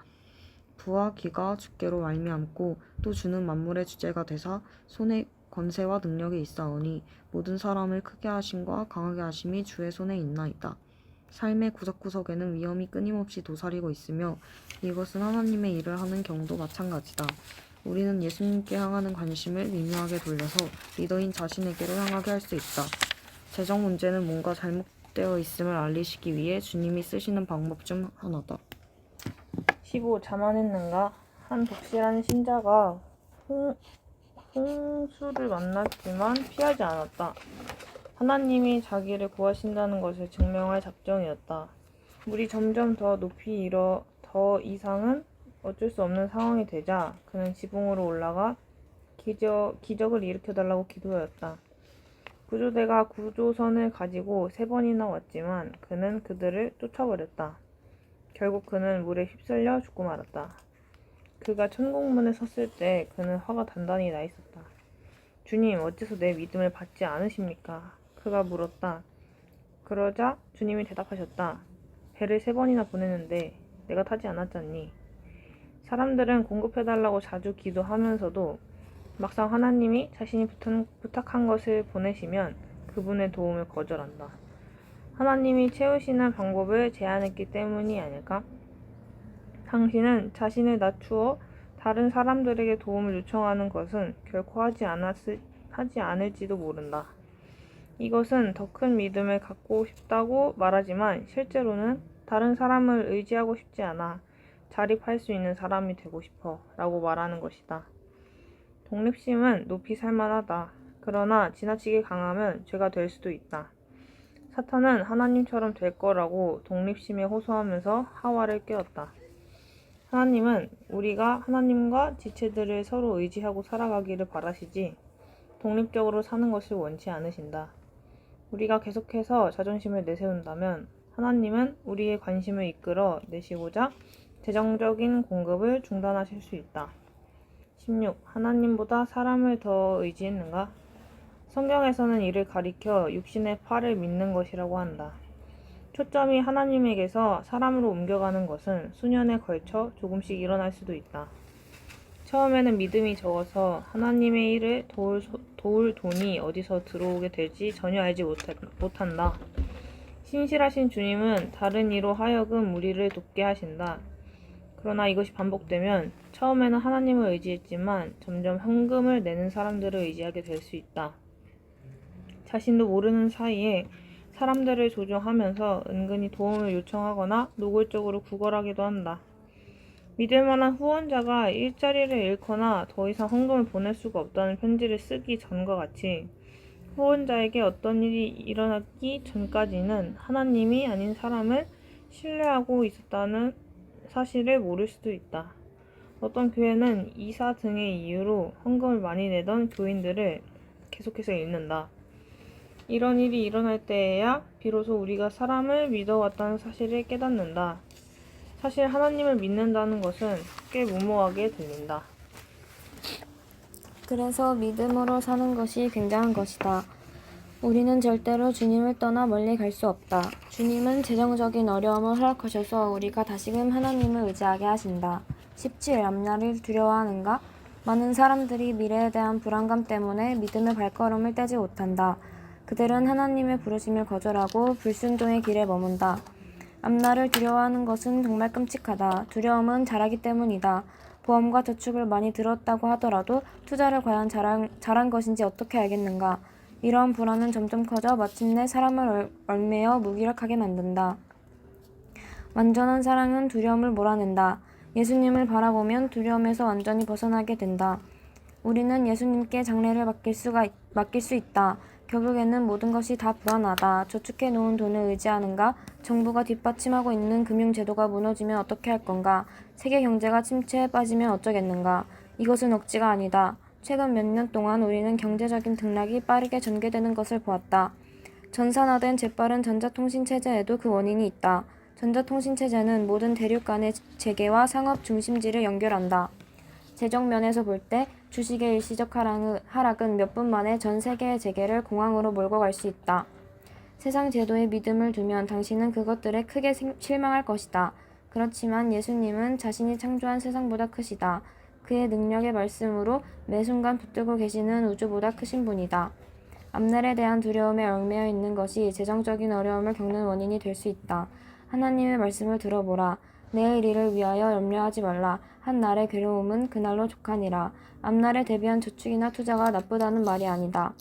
부와 귀가 주께로 말미암고 또 주는 만물의 주제가 되사 손에 권세와 능력이 있사오니 모든 사람을 크게 하심과 강하게 하심이 주의 손에 있나이다. 삶의 구석구석에는 위험이 끊임없이 도사리고 있으며 이것은 하나님의 일을 하는 경우도 마찬가지다. 우리는 예수님께 향하는 관심을 미묘하게 돌려서 리더인 자신에게로 향하게 할 수 있다. 재정 문제는 뭔가 잘못되어 있음을 알리시기 위해 주님이 쓰시는 방법 중 하나다. 15. 자만했는가? 한 독실한 신자가 홍수를 만났지만 피하지 않았다. 하나님이 자기를 구하신다는 것을 증명할 작정이었다. 물이 점점 더 높이 더 이상은 어쩔 수 없는 상황이 되자 그는 지붕으로 올라가 기적을 일으켜달라고 기도하였다. 구조대가 구조선을 가지고 3번이나 왔지만 그는 그들을 쫓아버렸다. 결국 그는 물에 휩쓸려 죽고 말았다. 그가 천국문에 섰을 때 그는 화가 단단히 나 있었다. 주님, 어째서 내 믿음을 받지 않으십니까? 그가 물었다. 그러자 주님이 대답하셨다. 배를 3번이나 보냈는데 내가 타지 않았잖니. 사람들은 공급해달라고 자주 기도하면서도 막상 하나님이 자신이 부탁한 것을 보내시면 그분의 도움을 거절한다. 하나님이 채우시는 방법을 제안했기 때문이 아닐까? 당신은 자신을 낮추어 다른 사람들에게 도움을 요청하는 것은 결코 하지 않을지도 모른다. 이것은 더 큰 믿음을 갖고 싶다고 말하지만 실제로는 다른 사람을 의지하고 싶지 않아 자립할 수 있는 사람이 되고 싶어 라고 말하는 것이다. 독립심은 높이 살만하다. 그러나 지나치게 강하면 죄가 될 수도 있다. 사탄은 하나님처럼 될 거라고 독립심에 호소하면서 하와를 깨웠다. 하나님은 우리가 하나님과 지체들을 서로 의지하고 살아가기를 바라시지 독립적으로 사는 것을 원치 않으신다. 우리가 계속해서 자존심을 내세운다면 하나님은 우리의 관심을 이끌어 내시고자 재정적인 공급을 중단하실 수 있다. 16. 하나님보다 사람을 더 의지했는가? 성경에서는 이를 가리켜 육신의 팔을 믿는 것이라고 한다. 초점이 하나님에게서 사람으로 옮겨가는 것은 수년에 걸쳐 조금씩 일어날 수도 있다. 처음에는 믿음이 적어서 하나님의 일을 도울 돈이 어디서 들어오게 될지 전혀 알지 못한다. 신실하신 주님은 다른 이로 하여금 우리를 돕게 하신다. 그러나 이것이 반복되면 처음에는 하나님을 의지했지만 점점 헌금을 내는 사람들을 의지하게 될 수 있다. 자신도 모르는 사이에 사람들을 조종하면서 은근히 도움을 요청하거나 노골적으로 구걸하기도 한다. 믿을 만한 후원자가 일자리를 잃거나 더 이상 헌금을 보낼 수가 없다는 편지를 쓰기 전과 같이 후원자에게 어떤 일이 일어나기 전까지는 하나님이 아닌 사람을 신뢰하고 있었다는 사실을 모를 수도 있다. 어떤 교회는 이사 등의 이유로 헌금을 많이 내던 교인들을 계속해서 잃는다. 이런 일이 일어날 때에야 비로소 우리가 사람을 믿어왔다는 사실을 깨닫는다. 사실 하나님을 믿는다는 것은 꽤 무모하게 들린다. 그래서 믿음으로 사는 것이 굉장한 것이다. 우리는 절대로 주님을 떠나 멀리 갈 수 없다. 주님은 재정적인 어려움을 허락하셔서 우리가 다시금 하나님을 의지하게 하신다. 17. 앞날을 두려워하는가? 많은 사람들이 미래에 대한 불안감 때문에 믿음의 발걸음을 떼지 못한다. 그들은 하나님의 부르심을 거절하고 불순종의 길에 머문다. 앞날을 두려워하는 것은 정말 끔찍하다. 두려움은 잘하기 때문이다. 보험과 저축을 많이 들었다고 하더라도 투자를 과연 잘한 것인지 어떻게 알겠는가? 이러한 불안은 점점 커져 마침내 사람을 얽매여 무기력하게 만든다. 완전한 사랑은 두려움을 몰아낸다. 예수님을 바라보면 두려움에서 완전히 벗어나게 된다. 우리는 예수님께 장래를 맡길 수 있다. 결국에는 모든 것이 다 불안하다. 저축해 놓은 돈을 의지하는가? 정부가 뒷받침하고 있는 금융제도가 무너지면 어떻게 할 건가? 세계 경제가 침체에 빠지면 어쩌겠는가? 이것은 억지가 아니다. 최근 몇 년 동안 우리는 경제적인 등락이 빠르게 전개되는 것을 보았다. 전산화된 재빠른 전자통신체제에도 그 원인이 있다. 전자통신체제는 모든 대륙 간의 재계와 상업 중심지를 연결한다. 재정 면에서 볼 때 주식의 일시적 하락은 몇 분 만에 전 세계의 재계를 공황으로 몰고 갈 수 있다. 세상 제도에 믿음을 두면 당신은 그것들에 크게 실망할 것이다. 그렇지만 예수님은 자신이 창조한 세상보다 크시다. 그의 능력의 말씀으로 매 순간 붙들고 계시는 우주보다 크신 분이다. 앞날에 대한 두려움에 얽매여 있는 것이 재정적인 어려움을 겪는 원인이 될 수 있다. 하나님의 말씀을 들어보라. 내일 일을 위하여 염려하지 말라. 한 날의 괴로움은 그날로 족하니라. 앞날에 대비한 저축이나 투자가 나쁘다는 말이 아니다.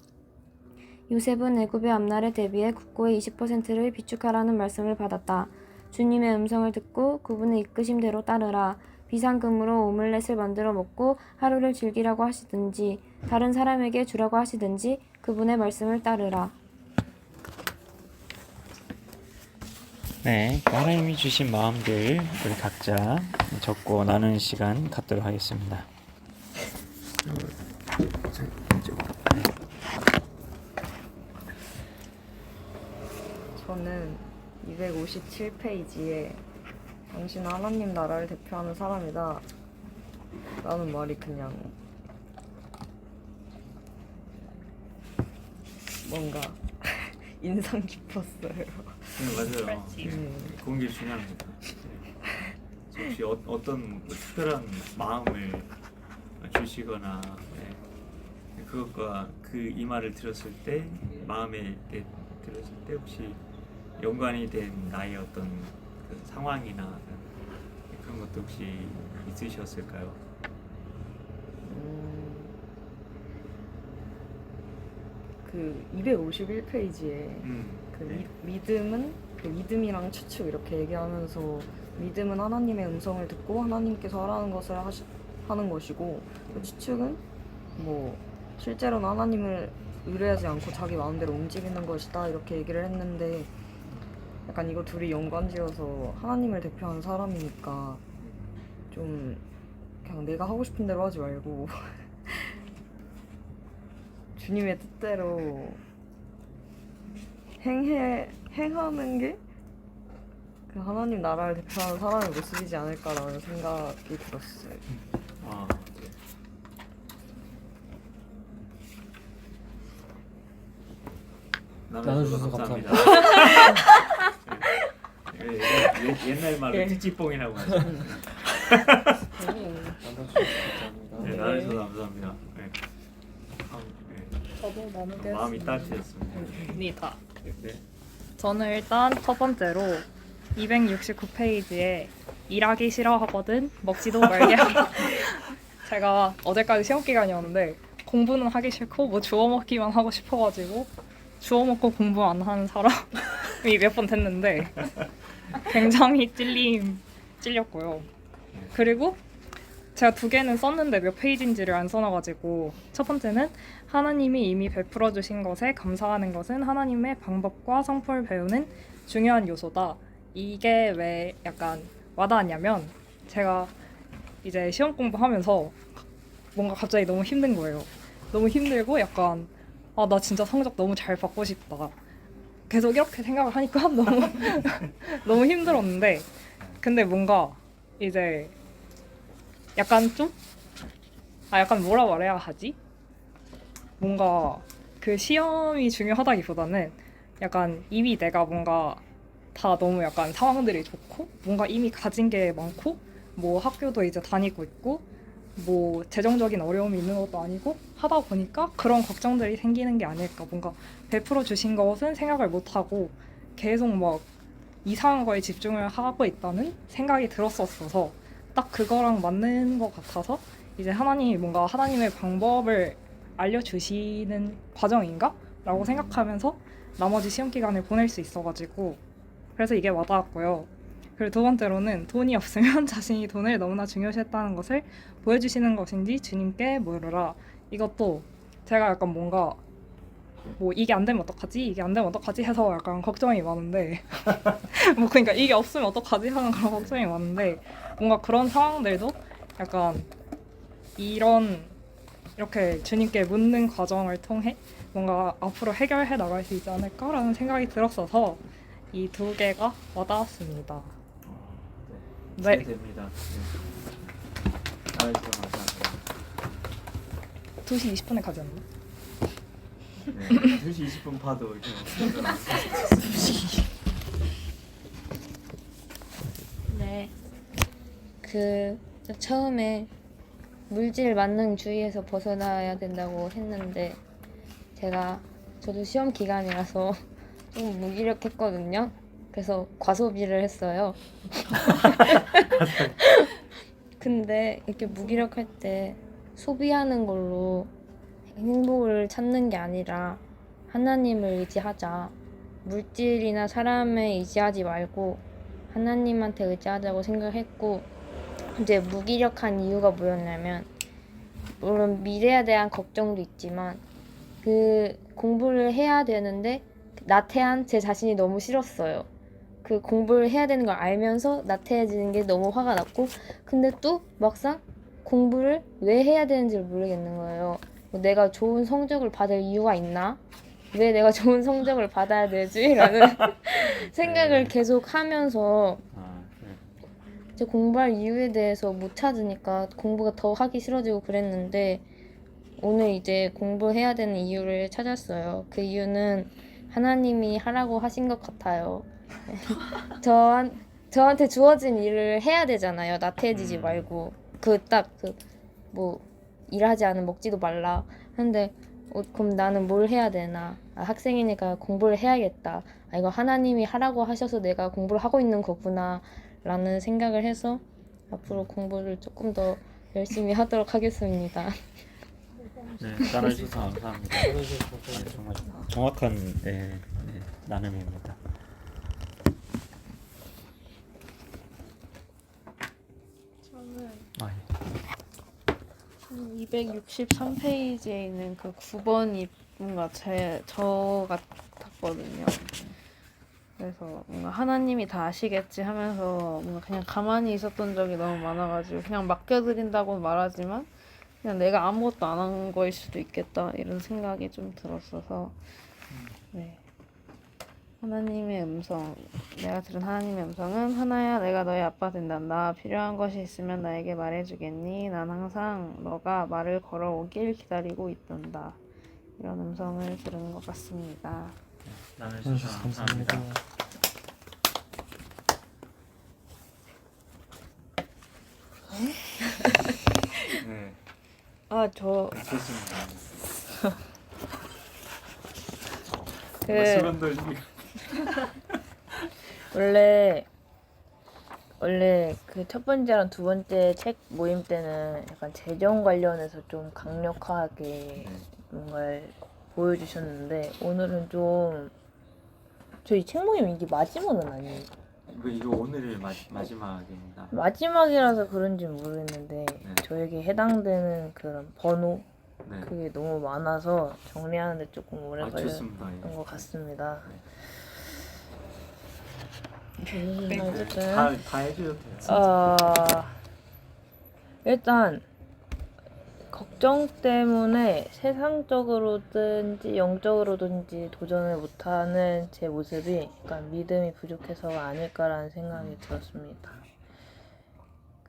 요셉은 애굽의 앞날에 대비해 국고의 20%를 비축하라는 말씀을 받았다. 주님의 음성을 듣고 그분의 이끄심대로 따르라. 비상금으로 오믈렛을 만들어 먹고 하루를 즐기라고 하시든지 다른 사람에게 주라고 하시든지 그분의 말씀을 따르라. 네, 그 하나님이 주신 마음들 우리 각자 적고 나누는 시간 갖도록 하겠습니다. 저는 257페이지에 당신은 하나님 나라를 대표하는 사람이다 라는 말이 그냥 뭔가 인상 깊었어요. 네, 맞아요. 그런 게 중요합니다. 네. 혹시 어떤 뭐 특별한 마음을 주시거나 그것과 그 이 말을 들었을 때 마음에 들었을 때 혹시 연관이 된 나의 어떤 그 상황이나 그런 것도 혹시 있으셨을까요? 그 251페이지에 그 믿음은 그 믿음이랑 추측 이렇게 얘기하면서 믿음은 하나님의 음성을 듣고 하나님께서 하라는 것을 하는 것이고 그 추측은 뭐 실제로는 하나님을 의뢰하지 않고 자기 마음대로 움직이는 것이다 이렇게 얘기를 했는데 약간 이거 둘이 연관지어서 하나님을 대표하는 사람이니까 좀 그냥 내가 하고 싶은 대로 하지 말고 주님의 뜻대로 행하는 게 그 하나님 나라를 대표하는 사람의 모습이지 않을까라는 생각이 들었어요. 아, 네. 나눠주셔서 감사합니다. 옛날 말로 찌찌뽕이라고 하죠. 네, 나눠주셔서 감사합니다. 네. 저도 나누겠습니다. 마음이 따뜻해졌습니다. 네. 저는 일단 첫 번째로 269페이지에 일하기 싫어하거든 먹지도 말게 하라. 제가 어제까지 시험 기간이었는데 공부는 하기 싫고 뭐 주워 먹기만 하고 싶어가지고 주워 먹고 공부 안 하는 사람이 몇 번 됐는데 굉장히 찔렸고요. 그리고 제가 두 개는 썼는데 몇 페이지인지를 안 써놔가지고 첫 번째는 하나님이 이미 베풀어 주신 것에 감사하는 것은 하나님의 방법과 성품을 배우는 중요한 요소다. 이게 왜 약간 와닿았냐면 제가 이제 시험 공부하면서 뭔가 갑자기 너무 힘든 거예요. 너무 힘들고 약간 아, 나 진짜 성적 너무 잘 받고 싶다. 계속 이렇게 생각을 하니까 너무 너무 힘들었는데 근데 뭔가 이제 약간 약간 뭐라 말해야 하지? 뭔가 그 시험이 중요하다기보다는 약간 이미 내가 뭔가 다 너무 약간 상황들이 좋고 뭔가 이미 가진 게 많고 뭐 학교도 이제 다니고 있고 뭐 재정적인 어려움이 있는 것도 아니고 하다 보니까 그런 걱정들이 생기는 게 아닐까. 뭔가 베풀어 주신 것은 생각을 못 하고 계속 막 이상한 거에 집중을 하고 있다는 생각이 들었었어서 딱 그거랑 맞는 것 같아서 이제 하나님이 뭔가 하나님의 방법을 알려주시는 과정인가? 라고 생각하면서 나머지 시험 기간을 보낼 수 있어가지고 그래서 이게 와닿았고요. 그리고 두 번째로는 돈이 없으면 자신이 돈을 너무나 중요시했다는 것을 보여주시는 것인지 주님께 물으라. 이것도 제가 약간 뭔가 뭐 이게 안 되면 어떡하지? 이게 안 되면 어떡하지? 해서 약간 걱정이 많은데 뭐 그러니까 이게 없으면 어떡하지? 하는 그런 걱정이 많은데 뭔가 그런 상황들도 약간 이렇게 주님께 묻는 과정을 통해 뭔가 앞으로 해결해 나갈 수 있지 않을까라는 생각이 들었어서 이 두 개가 와닿았습니다. 네. 네. 됩니다. 네. 나와주셔서 감사합니다. 2시 20분에 가지 않나? 네. 2시 20분 파도 이렇게 네. 처음에 물질 만능주의에서 벗어나야 된다고 했는데 저도 시험 기간이라서 좀 무기력했거든요. 그래서 과소비를 했어요. 근데 이렇게 무기력할 때 소비하는 걸로 행복을 찾는 게 아니라 하나님을 의지하자. 물질이나 사람에 의지하지 말고 하나님한테 의지하자고 생각했고 이제 무기력한 이유가 뭐였냐면 물론 미래에 대한 걱정도 있지만 그 공부를 해야 되는데 나태한 제 자신이 너무 싫었어요. 그 공부를 해야 되는 걸 알면서 나태해지는 게 너무 화가 났고, 근데 또 막상 공부를 왜 해야 되는지를 모르겠는 거예요. 뭐 내가 좋은 성적을 받을 이유가 있나? 왜 내가 좋은 성적을 받아야 되지? 라는 생각을 계속 하면서 아, 네. 이제 공부할 이유에 대해서 못 찾으니까 공부가 더 하기 싫어지고 그랬는데, 오늘 이제 공부해야 되는 이유를 찾았어요. 그 이유는 하나님이 하라고 하신 것 같아요. 저한테 주어진 일을 해야 되잖아요. 나태해지지 말고. 뭐 일하지 않으면 먹지도 말라. 근데 그럼 나는 뭘 해야 되나? 아, 학생이니까 공부를 해야겠다. 아, 이거 하나님이 하라고 하셔서 내가 공부를 하고 있는 거구나 라는 생각을 해서 앞으로 공부를 조금 더 열심히 하도록 하겠습니다. 네, 따라주셔서 감사합니다. 네, 정말 정확한 나눔입니다. 저는 아, 예. 263페이지에 있는 그 9번이 뭔가 저 같았거든요. 그래서 뭔가 하나님이 다 아시겠지 하면서 뭔가 그냥 가만히 있었던 적이 너무 많아가지고 그냥 맡겨드린다고 말하지만 그냥 내가 아무것도 안 한 거일 수도 있겠다 이런 생각이 좀 들었어서 네. 하나님의 음성, 내가 들은 하나님의 음성은 하나야 내가 너의 아빠 된단다. 필요한 것이 있으면 나에게 말해주겠니? 난 항상 너가 말을 걸어오길 기다리고 있단다. 이런 음성을 들은 것 같습니다. 나눠주셔서 감사합니다. 네, 저 좋습니다. 그 원래 그 첫 번째랑 두 번째 책 모임 때는 약간 재정 관련해서 좀 강력하게 뭔가를 보여주셨는데 오늘은 좀 저희 책 모임 이게 마지막은 아니에요. 이거 오늘의 마지막입니다. 마지막이라서 그런지 모르겠는데 네. 저에게 해당되는 그런 번호 네. 그게 너무 많아서 정리하는데 조금 오래 좋습니다. 걸렸던 것 같습니다. 네. 어쨌든 다 해줘도 돼요. 일단 걱정 때문에 세상적으로든지 영적으로든지 도전을 못하는 제 모습이 약간 믿음이 부족해서가 아닐까라는 생각이 들었습니다.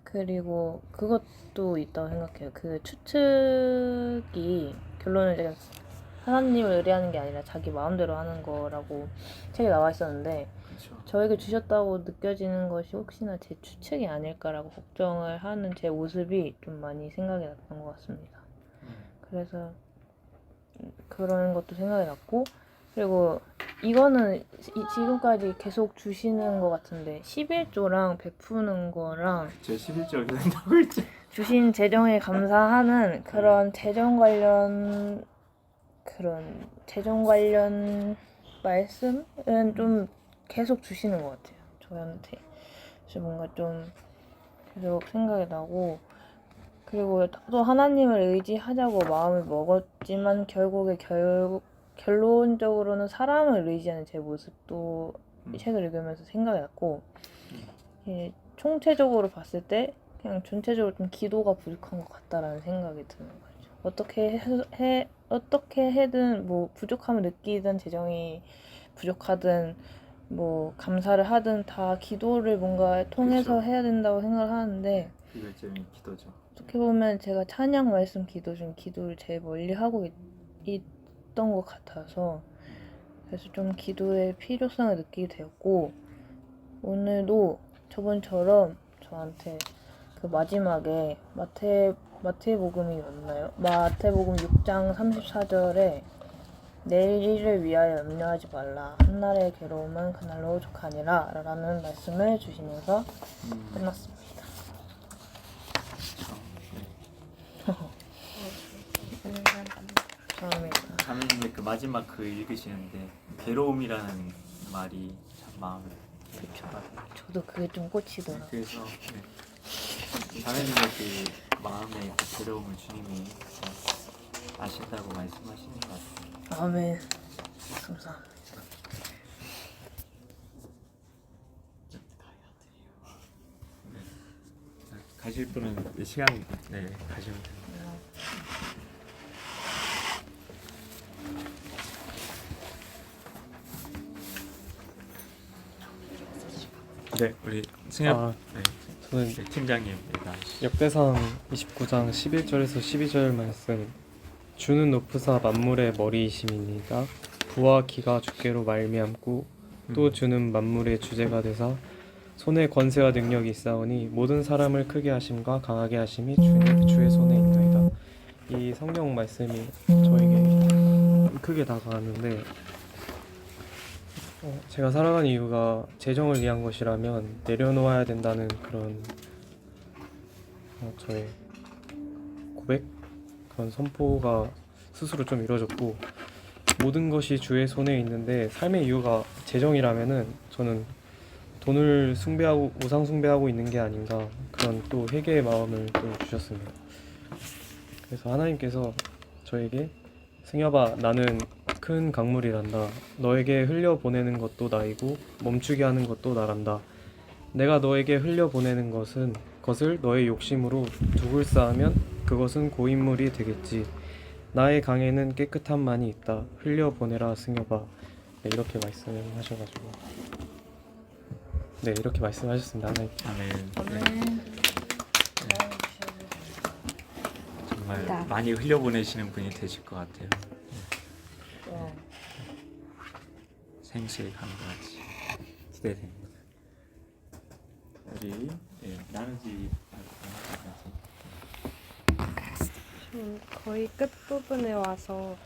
그리고 그것도 있다고 생각해요. 그 추측이 결론을 제가 하나님을 의뢰하는 게 아니라 자기 마음대로 하는 거라고 책에 나와 있었는데 그렇죠. 저에게 주셨다고 느껴지는 것이 혹시나 제 추측이 아닐까라고 걱정을 하는 제 모습이 좀 많이 생각이 났던 것 같습니다. 그래서 그런 것도 생각이 났고 그리고 이거는 지금까지 계속 주시는 것 같은데 11조랑 베푸는 거랑 제 11조 된다고 했지. 주신 재정에 감사하는 그런 재정 관련 말씀은 좀 계속 주시는 것 같아요. 저한테. 그래서 뭔가 좀 계속 생각이 나고 그리고 또 하나님을 의지하자고 마음을 먹었지만 결론적으로는 사람을 의지하는 제 모습도 이 책을 읽으면서 생각이 났고 총체적으로 봤을 때 그냥 전체적으로 좀 기도가 부족한 것 같다라는 생각이 드는 거죠. 어떻게 해든 뭐 부족함을 느끼든 재정이 부족하든 뭐 감사를 하든 다 기도를 뭔가 통해서 그쵸. 해야 된다고 생각을 하는데 비결점이 기도죠. 어떻게 보면 제가 찬양 말씀 기도 중 기도를 제일 멀리 하고 있던 것 같아서 그래서 좀 기도의 필요성을 느끼게 되었고 오늘도 저번처럼 저한테 그 마지막에 마태복음이었나요? 마태복음 6장 34절에 내일 일을 위하여 염려하지 말라. 한날의 괴로움은 그날로 족하니라 라는 말씀을 주시면서 끝났습니다. 감사합니다. 자매님의 그 마지막 글 읽으시는데 괴로움이라는 말이 참 마음에 와닿아요. 저도 그게 좀 꽂히더라고요. 그래서 자매님의 그 마음의 그 괴로움을 주님이 아신다고 말씀하시는 것 같아요. 아멘. 감사합니다. 가실 분은 시간 가시면 됩니다. 네, 우리 승엽 저는 팀장님 역대상 29장 11절에서 12절 말씀. 주는 높으사 만물의 머리이심이니이다. 부와 기가 주께로 말미암고 또 주는 만물의 주제가 되사 손에 권세와 능력이 있사오니 모든 사람을 크게 하심과 강하게 하심이 주의 손에 있나이다. 이 성경 말씀이 저에게 크게 다가왔는데 제가 살아가는 이유가 재정을 위한 것이라면 내려놓아야 된다는 그런 저의 고백? 그런 선포가 스스로 좀 이루어졌고, 모든 것이 주의 손에 있는데 삶의 이유가 재정이라면은 저는 돈을 숭배하고 우상 숭배하고 있는 게 아닌가, 그런 또 회개의 마음을 또 주셨습니다. 그래서 하나님께서 저에게 승엽아, 나는 큰 강물이란다. 너에게 흘려보내는 것도 나이고 멈추게 하는 것도 나란다. 내가 너에게 흘려보내는 것을 너의 욕심으로 두글 쌓으면 그것은 고인물이 되겠지. 나의 강에는 깨끗함만이 있다. 흘려보내라 승엽아. 네, 이렇게 말씀하셔가지고 이렇게 말씀하셨습니다. 하나님. 아멘. 정말 많이 흘려보내시는 분이 되실 것 같아요. 생수에 가는 것 같이 기대됩니다. 우리 나누지 거의 끝부분에 와서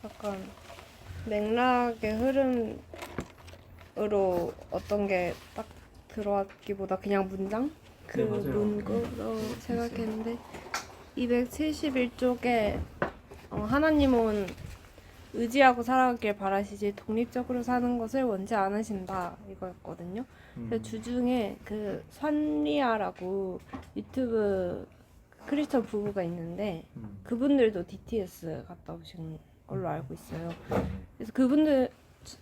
약간 맥락의 흐름으로 어떤 게 딱 들어왔기보다 그냥 문장? 그 네, 맞아요. 문구로 생각했는데 271쪽에 하나님은 의지하고 살아가길 바라시지 독립적으로 사는 것을 원치 않으신다 이거였거든요. 그래서 주중에 그 선리아라고 유튜브 크리스천 부부가 있는데 그분들도 DTS 갔다 오신 걸로 알고 있어요. 그래서 그분들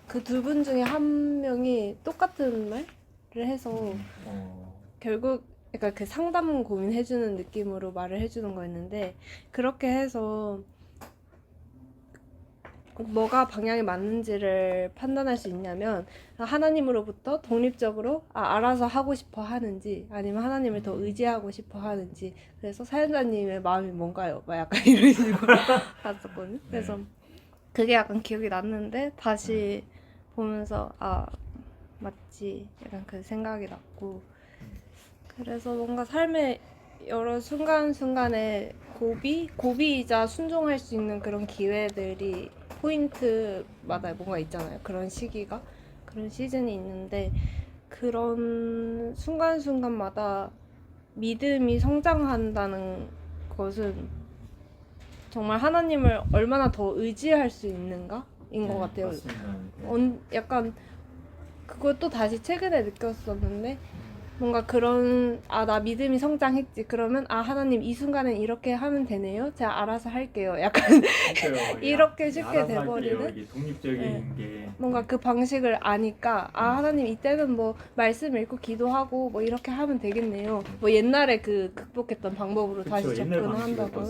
그 두 분 중에 한 명이 똑같은 말을 해서 결국 그러니까 그 상담 고민해주는 느낌으로 말을 해주는 거였는데, 그렇게 해서 뭐가 방향이 맞는지를 판단할 수 있냐면 하나님으로부터 독립적으로 알아서 하고 싶어 하는지 아니면 하나님을 더 의지하고 싶어 하는지. 그래서 사연자님의 마음이 뭔가요? 막 약간 이런 식으로 봤었거든요. 그래서 그게 약간 기억이 났는데 다시 보면서 맞지 약간 그 생각이 났고, 그래서 뭔가 삶의 여러 순간순간에 고비이자 순종할 수 있는 그런 기회들이 포인트마다 뭔가 있잖아요. 그런 시기가, 그런 시즌이 있는데 그런 순간순간마다 믿음이 성장한다는 것은 정말 하나님을 얼마나 더 의지할 수 있는가인 것 같아요. 약간 그것도 다시 최근에 느꼈었는데 뭔가 그런 나 믿음이 성장했지. 그러면 하나님 이 순간엔 이렇게 하면 되네요. 제가 알아서 할게요. 약간 이렇게 쉽게 돼버리는 독립적인 게 뭔가 그 방식을 아니까 하나님 이때는 뭐 말씀 읽고 기도하고 뭐 이렇게 하면 되겠네요. 뭐 옛날에 그 극복했던 방법으로 다시 접근한다고.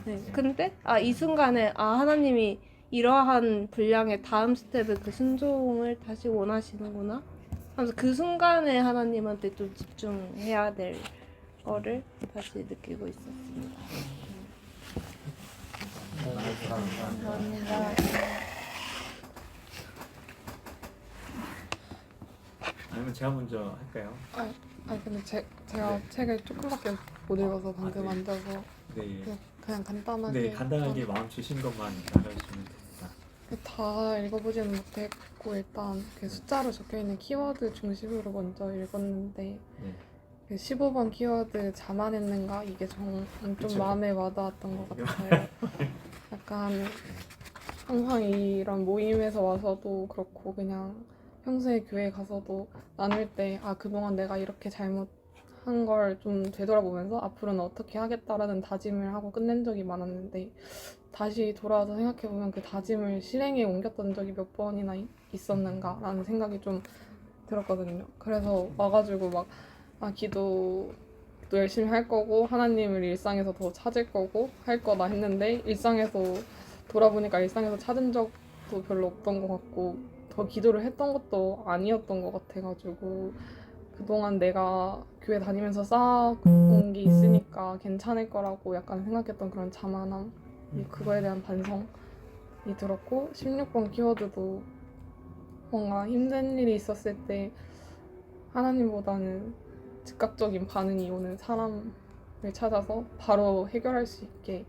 네. 근데 이 순간에 하나님이 이러한 분량의 다음 스텝은 그 순종을 다시 원하시는구나 하면서 그 순간에 하나님한테 좀 집중해야 될 거를 다시 느끼고 있었습니다. 감사합니다. 아니면 제가 먼저 할까요? 근데 제가 책을 조금밖에 못 읽어서 방금 앉아서 그냥 간단하게 간단하게 마음 주신 것만 말해주시면 됩니다. 다 읽어보지는 못했고 일단 그 숫자로 적혀있는 키워드 중심으로 먼저 읽었는데 그 15번 키워드 자만했는가? 이게 좀 마음에 와닿았던 것 같아요. 약간 항상 이런 모임에서 와서도 그렇고 그냥 평소에 교회 가서도 나눌 때 그동안 내가 이렇게 잘못한 걸 좀 되돌아보면서 앞으로는 어떻게 하겠다라는 다짐을 하고 끝낸 적이 많았는데, 다시 돌아와서 생각해보면 그 다짐을 실행에 옮겼던 적이 몇 번이나 있었는가라는 생각이 좀 들었거든요. 그래서 와가지고 막 기도 또 열심히 할 거고 하나님을 일상에서 더 찾을 거고 할 거다 했는데 일상에서 돌아보니까 일상에서 찾은 적도 별로 없던 것 같고 더 기도를 했던 것도 아니었던 것 같아가지고 그동안 내가 교회 다니면서 쌓아온 게 있으니까 괜찮을 거라고 약간 생각했던 그런 자만함 그거에 대한 반성이 들었고 16번 키워드도 뭔가 힘든 일이 있었을 때 하나님보다는 즉각적인 반응이 오는 사람을 찾아서 바로 해결할 수 있게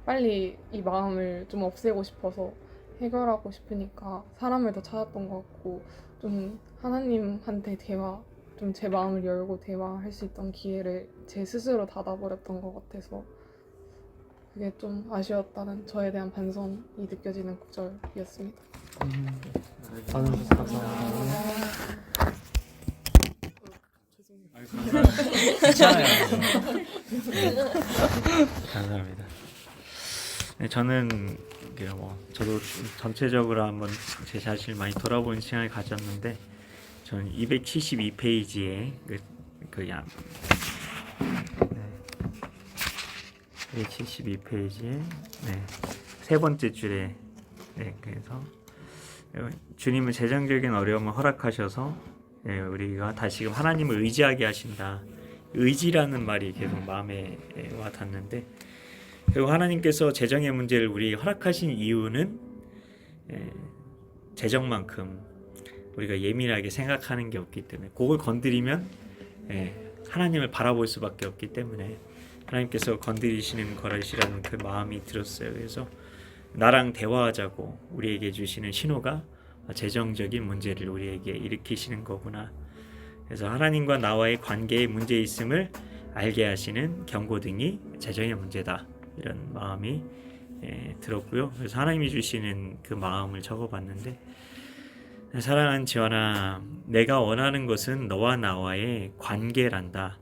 빨리 이 마음을 좀 없애고 싶어서 해결하고 싶으니까 사람을 더 찾았던 것 같고 좀 하나님한테 좀 제 마음을 열고 대화할 수 있던 기회를 제 스스로 닫아버렸던 것 같아서 그게 좀 아쉬웠다는 저에 대한 반성이 느껴지는 구절이었습니다. 나눠주셔서 감사합니다. 괜찮아요. 감사합니다. 네, 저는 저도 전체적으로 한번 제 자신을 많이 돌아보는 시간을 가졌는데 저는 272페이지에 272페이지에 세 번째 줄에 그래서 주님은 재정적인 어려움을 허락하셔서 우리가 다시금 하나님을 의지하게 하신다. 의지라는 말이 계속 마음에 와 닿는데 그리고 하나님께서 재정의 문제를 우리 허락하신 이유는 재정만큼 우리가 예민하게 생각하는 게 없기 때문에 그걸 건드리면 하나님을 바라볼 수밖에 없기 때문에 하나님께서 건드리시는 거라시라는 그 마음이 들었어요. 그래서 나랑 대화하자고 우리에게 주시는 신호가 재정적인 문제를 우리에게 일으키시는 거구나. 그래서 하나님과 나와의 관계에 문제 있음을 알게 하시는 경고등이 재정의 문제다. 이런 마음이 들었고요. 그래서 하나님이 주시는 그 마음을 적어봤는데 사랑하는 지원아, 내가 원하는 것은 너와 나와의 관계란다.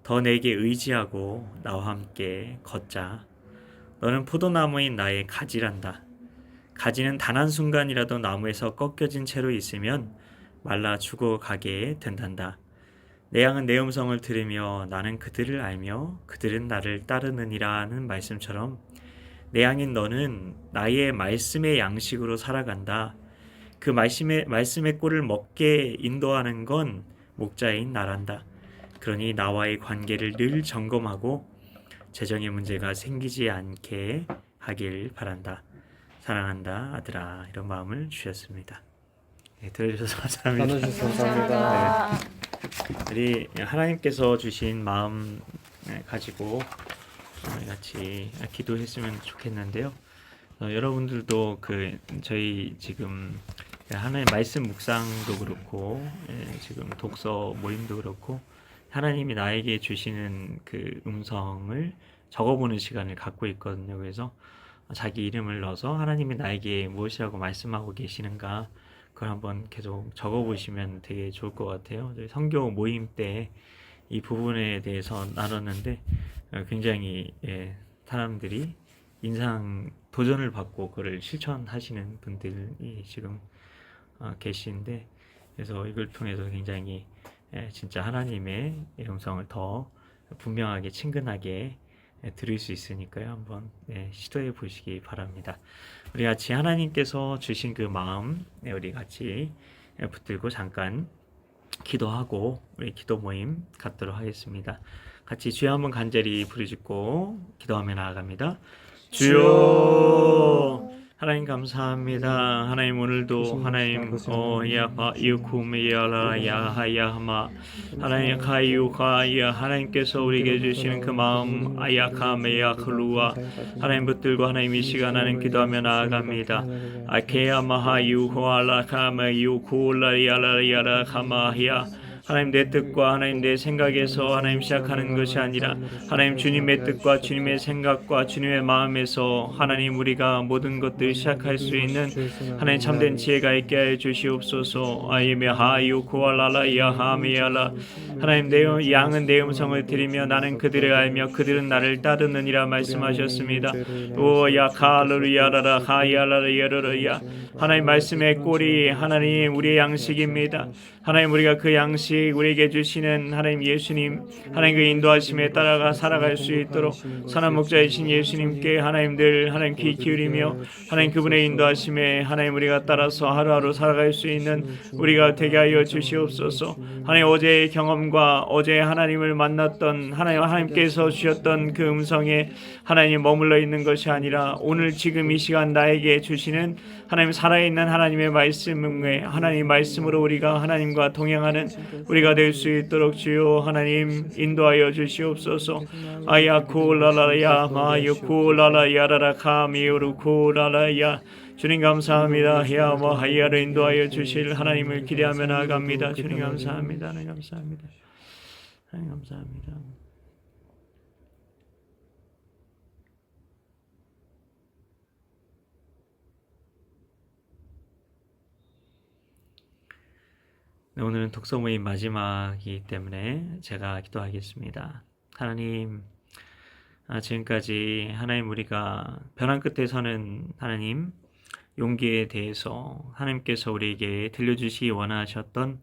더 내게 의지하고 나와 함께 걷자. 너는 포도나무인 나의 가지란다. 가지는 단 한순간이라도 나무에서 꺾여진 채로 있으면 말라 죽어가게 된단다. 내 양은 내 음성을 들으며 나는 그들을 알며 그들은 나를 따르느니라는 말씀처럼 내 양인 너는 나의 말씀의 양식으로 살아간다. 그 말씀의 꼴을 먹게 인도하는 건 목자인 나란다. 그러니 나와의 관계를 늘 점검하고 재정의 문제가 생기지 않게 하길 바란다. 사랑한다 아들아. 이런 마음을 주셨습니다. 들어주셔서 감사합니다. 나눠주셔서 감사합니다. 우리 하나님께서 주신 마음 가지고 같이 기도했으면 좋겠는데요. 여러분들도 저희 지금 하나님의 말씀 묵상도 그렇고 지금 독서 모임도 그렇고 하나님이 나에게 주시는 그 음성을 적어보는 시간을 갖고 있거든요. 그래서 자기 이름을 넣어서 하나님이 나에게 무엇이라고 말씀하고 계시는가 그걸 한번 계속 적어보시면 되게 좋을 것 같아요. 저희 선교 모임 때 이 부분에 대해서 나눴는데 굉장히 사람들이 인상 도전을 받고 그걸 실천하시는 분들이 지금 계시는데 그래서 이걸 통해서 굉장히 진짜 하나님의 음성을 더 분명하게 친근하게 들을 수 있으니까요. 한번 시도해 보시기 바랍니다. 우리 같이 하나님께서 주신 그 마음 우리 같이 붙들고 잠깐 기도하고 우리 기도 모임 갖도록 하겠습니다. 같이 주여 한번 간절히 부르짖고 기도하며 나아갑니다. 주여 하나님 감사합니다. 하나님 오늘도 하나님 야하야하마 하나님 가이오가야 하나님께서 우리에게 주시는 그 마음 아야카메야클루와 하나님 붙들고 하나님 이 시간 하나님 기도하며 나아갑니다. 아케야마하유호알라카메유코라리알라리알라카마히야 하나님 내 뜻과 하나님 내 생각에서 하나님 시작하는 것이 아니라 하나님 주님의 뜻과 주님의 생각과 주님의 마음에서 하나님 우리가 모든 것들을 시작할 수 있는 하나님 참된 지혜가 있게 하여 주시옵소서. 아이메하유코알라라야하미알라 하나님 내 양은 내 음성을 들으며 나는 그들을 알며 그들은 나를 따르느니라 말씀하셨습니다. 오야카르리아라라 하야라리아르야 하나님 말씀의 꼴이 하나님 우리의 양식입니다. 하나님 우리가 그 양식 우리에게 주시는 하나님 예수님 하나님 그 인도하심에 따라가 살아갈 수 있도록 선한 목자이신 예수님께 하나님 귀 기울이며 하나님 그분의 인도하심에 하나님 우리가 따라서 하루하루 살아갈 수 있는 우리가 되게 하여 주시옵소서. 하나님 어제의 경험과 어제 하나님을 만났던 하나님께서 주셨던 그 음성에 하나님 머물러 있는 것이 아니라 오늘 지금 이 시간 나에게 주시는 하나님 살아있는 하나님의 말씀에 하나님 말씀으로 우리가 하나님과 동행하는 우리가 될 수 있도록 주여 하나님 인도하여 주시옵소서. 아야쿠라라야 마유쿠라라야라라 카미우루쿠라라야 주님 감사합니다. 야마 하야를 인도하여 주실 하나님을 기대하며 나아갑니다. 주님 감사합니다. 하나님 감사합니다. 하나님 감사합니다. 네, 오늘은 독서 모임 마지막이기 때문에 제가 기도하겠습니다. 하나님, 지금까지 하나님 우리가 벼랑 끝에 서는 하나님 용기에 대해서 하나님께서 우리에게 들려주시기 원하셨던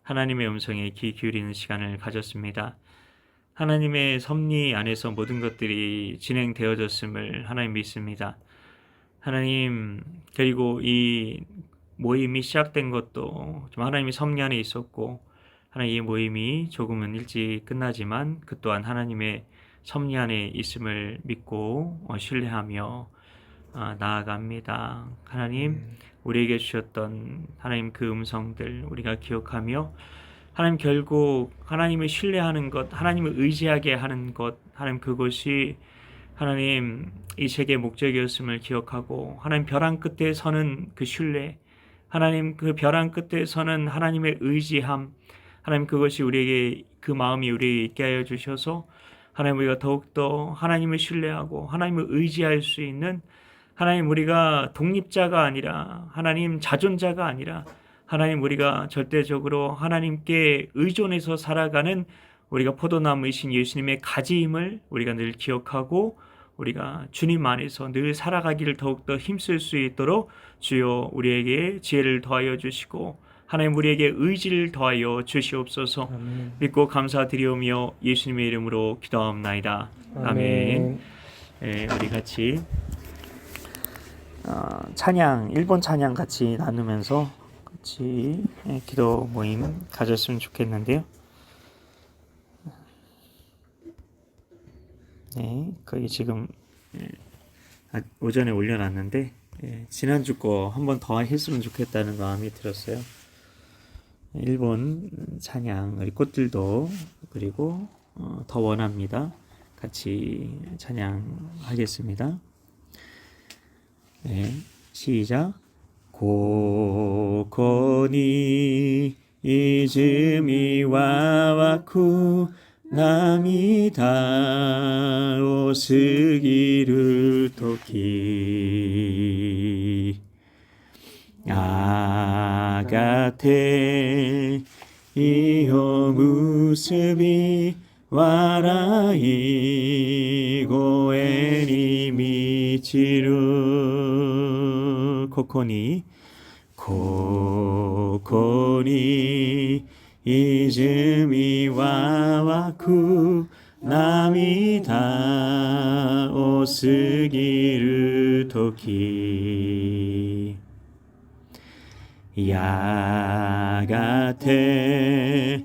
하나님의 음성에 귀 기울이는 시간을 가졌습니다. 하나님의 섭리 안에서 모든 것들이 진행되어졌음을 하나님 믿습니다. 하나님, 그리고 이 모임이 시작된 것도 좀 하나님의 섭리 안에 있었고 하나님 이 모임이 조금은 일찍 끝나지만 그 또한 하나님의 섭리 안에 있음을 믿고 신뢰하며 나아갑니다. 하나님 우리에게 주셨던 하나님 그 음성들 우리가 기억하며 하나님 결국 하나님을 신뢰하는 것 하나님을 의지하게 하는 것 하나님 그것이 하나님 이 세계의 목적이었음을 기억하고 하나님 벼랑 끝에 서는 그 신뢰 하나님 그 벼랑 끝에 서는 하나님의 의지함 하나님 그것이 우리에게 그 마음이 우리에게 있게 하여 주셔서 하나님 우리가 더욱더 하나님을 신뢰하고 하나님을 의지할 수 있는 하나님 우리가 독립자가 아니라 하나님 자존자가 아니라 하나님 우리가 절대적으로 하나님께 의존해서 살아가는 우리가 포도나무이신 예수님의 가지임을 우리가 늘 기억하고 우리가 주님 안에서 늘 살아가기를 더욱더 힘쓸 수 있도록 주여 우리에게 지혜를 더하여 주시고 하나님 우리에게 의지를 더하여 주시옵소서. 아멘. 믿고 감사드리오며 예수님의 이름으로 기도하옵나이다. 아멘. 우리 같이 찬양 일본 찬양 같이 나누면서 같이 기도 모임 가졌으면 좋겠는데요. 네, 거기 지금 오전에 올려놨는데 지난주 거 한 번 더 했으면 좋겠다는 마음이 들었어요. 일본 찬양 우리 꽃들도 그리고 더 원합니다. 같이 찬양하겠습니다. 네, 시작. 고코니 이즈미 와와쿠涙を過ぎる時やがて意を結び笑い声に満ちるここに泉は湧く涙を過ぎる時やがて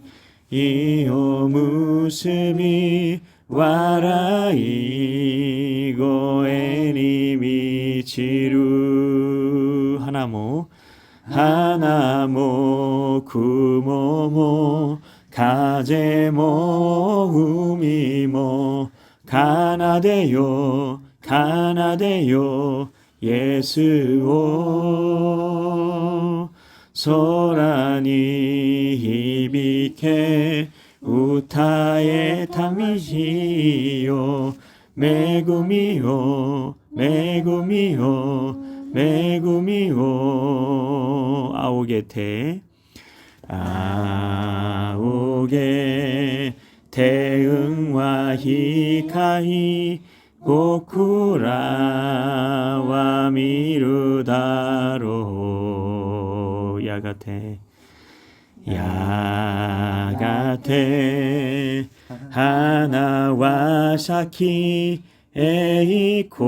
意を結び笑い声に満ちる花も雲も風も海も奏でよイエスを空に響け歌え民よ恵みを仰げて天は光僕らは見るだろう 야가테 야가테 하나와사키 에이코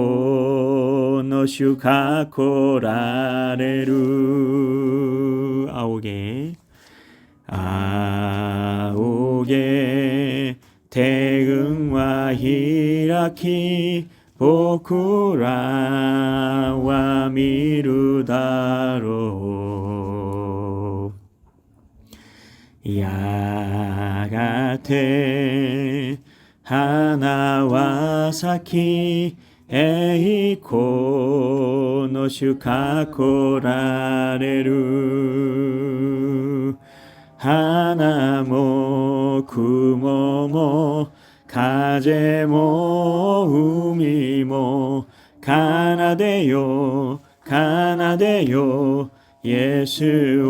노슈카코라레루 아오게 대응와 히라키 보쿠라와 미루다로 야가테 하나와사키 에이코 노슈카코라레루 하나모 구모모 가제모 우미모 가나데요 가나데요 예수오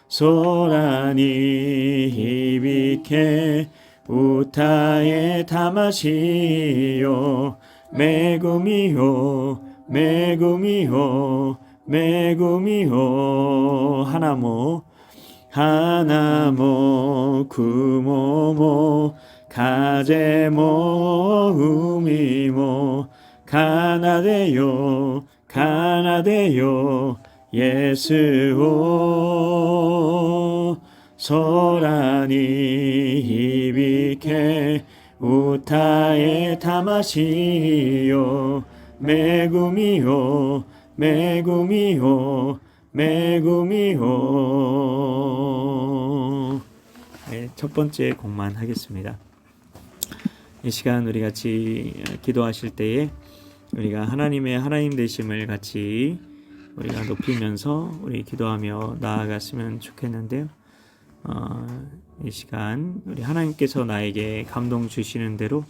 소라니 히비케 우타에 타마시요 메구미요 메구미요 메구미요 하나모 하나모 구모모 가제모 우미모 가나데요 가나데요 예수오 소라니 히비케 우타에 타마시요 메구미요 메구미요 메구미요. 네, 첫 번째 곡만 하겠습니다. 이 시간 우리 같이 기도하실 때에 우리가 하나님의 하나님 되심을 같이 우리가 높이면서 우리 기도하며 나아갔으면 좋겠는데요. 이 시간 우리 하나님께서 나에게 감동 주시는 대로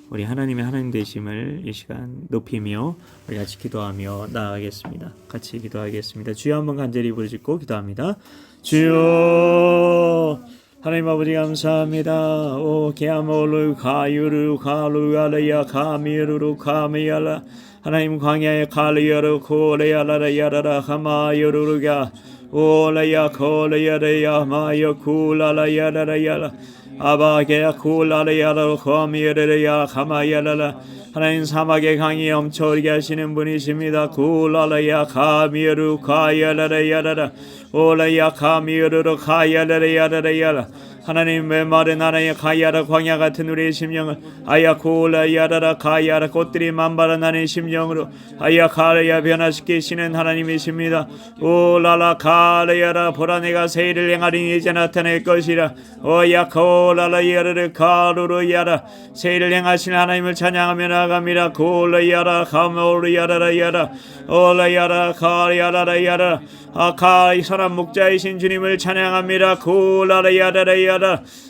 우리 하나님의 하나님 되심을 이 시간 높이며 우리 같이 기도하며 나아가겠습니다. 같이 기도하겠습니다. 주여 한번 간절히 부르짖고 기도합니다. 주여 하나님 아버지 감사합니다. 오 게아모르 가유르 가루알레야 가미르루 가미알라 하나님 광야의 갈리야르 코레야라야라라 하마요르루가 오라야 코레야레야 마요 쿨라라야라야라 아바게야 쿨라레야라 코미르레야 가마야라라 하나님 사막의 강이 엄청나게 하시는 분이십니다. 쿨라라야 가미르 가야라라야라라 오라야 가미르르 가야라라야라라 하나님 메마른 하나의 가야라 광야 같은 우리의 심령을 아야 콜라야라라 가야라 꽃들이 만발한 하나의 심령으로 아야 가라야 변화시키시는 하나님이십니다. 오라라 가라야라 보라 내가 새일을 행하리니 이제 나타낼 것이라 오야 콜라라야르르 가루르야라 새일을 행하시는 하나님을 찬양하며 나아갑니다. 콜라야라 가모르야라라야라 오라야라 가야라라야라 아카 선한 목자이신 주님을 찬양합니다. 콜라라야라라야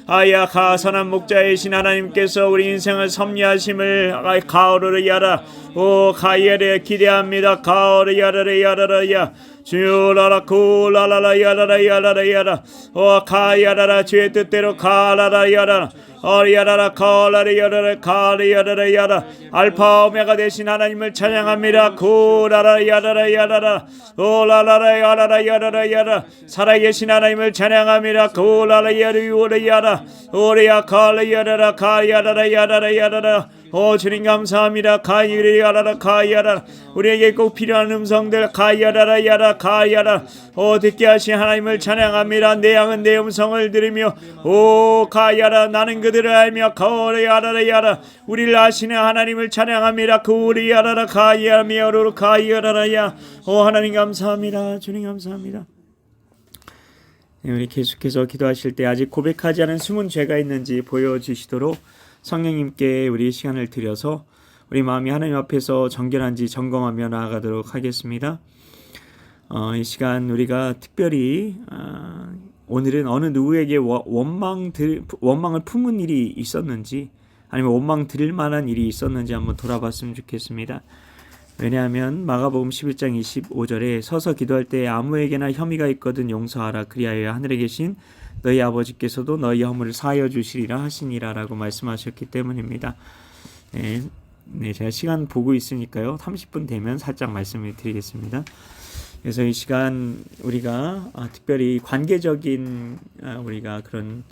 아야 가선한 목자이신 하나님께서 우리 인생을 섭리하심을 가오르야라 오 가야레 기대합니다. 가오르야라야라야 주라라 콜라라야라야라야라 오 가야라라 주의 뜻대로 가라라야라 어리야라라 콜라리야라라 가리야라야라 알파 오메가 되신 하나님을 찬양합니다. 콜라라야라야라라 오라라야라야라야라 살아계신 하나님을 찬양합니다. 콜라라야리오라야라 오리야 콜라야라라 가야라라야라야라 오 주님 감사합니다. 가이리야라라 가야라 우리에게 꼭 필요한 음성들 가야라라야라 가야라 오 듣게 하신 하나님을 찬양합니다. 내 양은 내 음성을 들으며 오 가야라 나는 그들을 알며 가야라라야라 우리를 아시는 하나님을 찬양합니다. 구리야라라 가야미어로 가야라라야 오 하나님 감사합니다. 주님 감사합니다. 우리 계속해서 기도하실 때 아직 고백하지 않은 숨은 죄가 있는지 보여주시도록 성령님께 우리 시간을 드려서 우리 마음이 하나님 앞에서 정결한지 점검하며 나아가도록 하겠습니다. 이 시간 우리가 특별히 오늘은 어느 누구에게 원망을 품은 일이 있었는지 아니면 원망 드릴 만한 일이 있었는지 한번 돌아봤으면 좋겠습니다. 왜냐하면 마가복음 11장 25절에 서서 기도할 때 아무에게나 혐의가 있거든 용서하라 그리하여 하늘에 계신 너희 아버지께서도 너희 허물을 사하여 주시리라 하시니라 라고 말씀하셨기 때문입니다. 네, 제가 시간 보고 있으니까요. 30분 되면 살짝 말씀을 드리겠습니다. 그래서 이 시간 우리가 특별히 관계적인 우리가 그런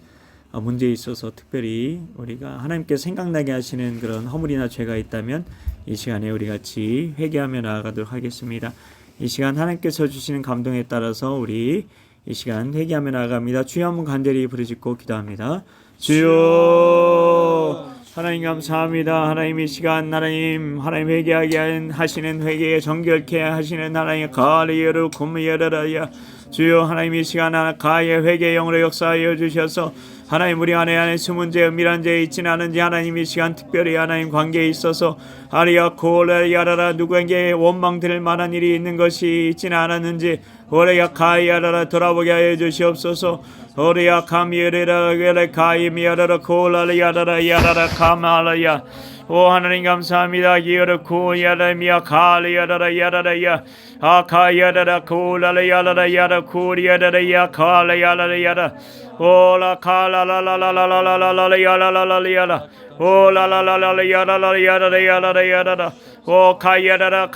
문제에 있어서 특별히 우리가 하나님께서 생각나게 하시는 그런 허물이나 죄가 있다면 이 시간에 우리 같이 회개하며 나아가도록 하겠습니다. 이 시간 하나님께서 주시는 감동에 따라서 우리 이 시간 회개하며 나아갑니다. 주여 한번 간절히 부르짖고 기도합니다. 주여 하나님 감사합니다. 하나님 이 시간 하나님 회개하게 하시는 회개에 정결케 하시는 하나님 가리여를 곰여라야 주여 하나님 이 시간 가의 회개 영으로 역사하여 주셔서 하나님 우리 안에 숨은 죄 은밀한 죄 있지는 않은지 하나님 이 시간 특별히 하나님 관계에 있어서 아리아 콜라야라라 누구에게 원망 들을 만한 일이 있는 것이 있지는 않았는지 오레야 가이야라라 돌아보게 하여 주시옵소서. 오레야 카미에레라 가이미야라라 콜라야라라 야라라 카마라야 오 하나님 감사합니다. 기어르코 야라미야 칼리야라라 야라라야 아카야라라 콜라야라라 야라 코리야라야 칼라야라라 야라 오라 칼라라라라라라라라 야라라라라 오라라라라 야라라라 야라라 야라라 야라라 오 가야라라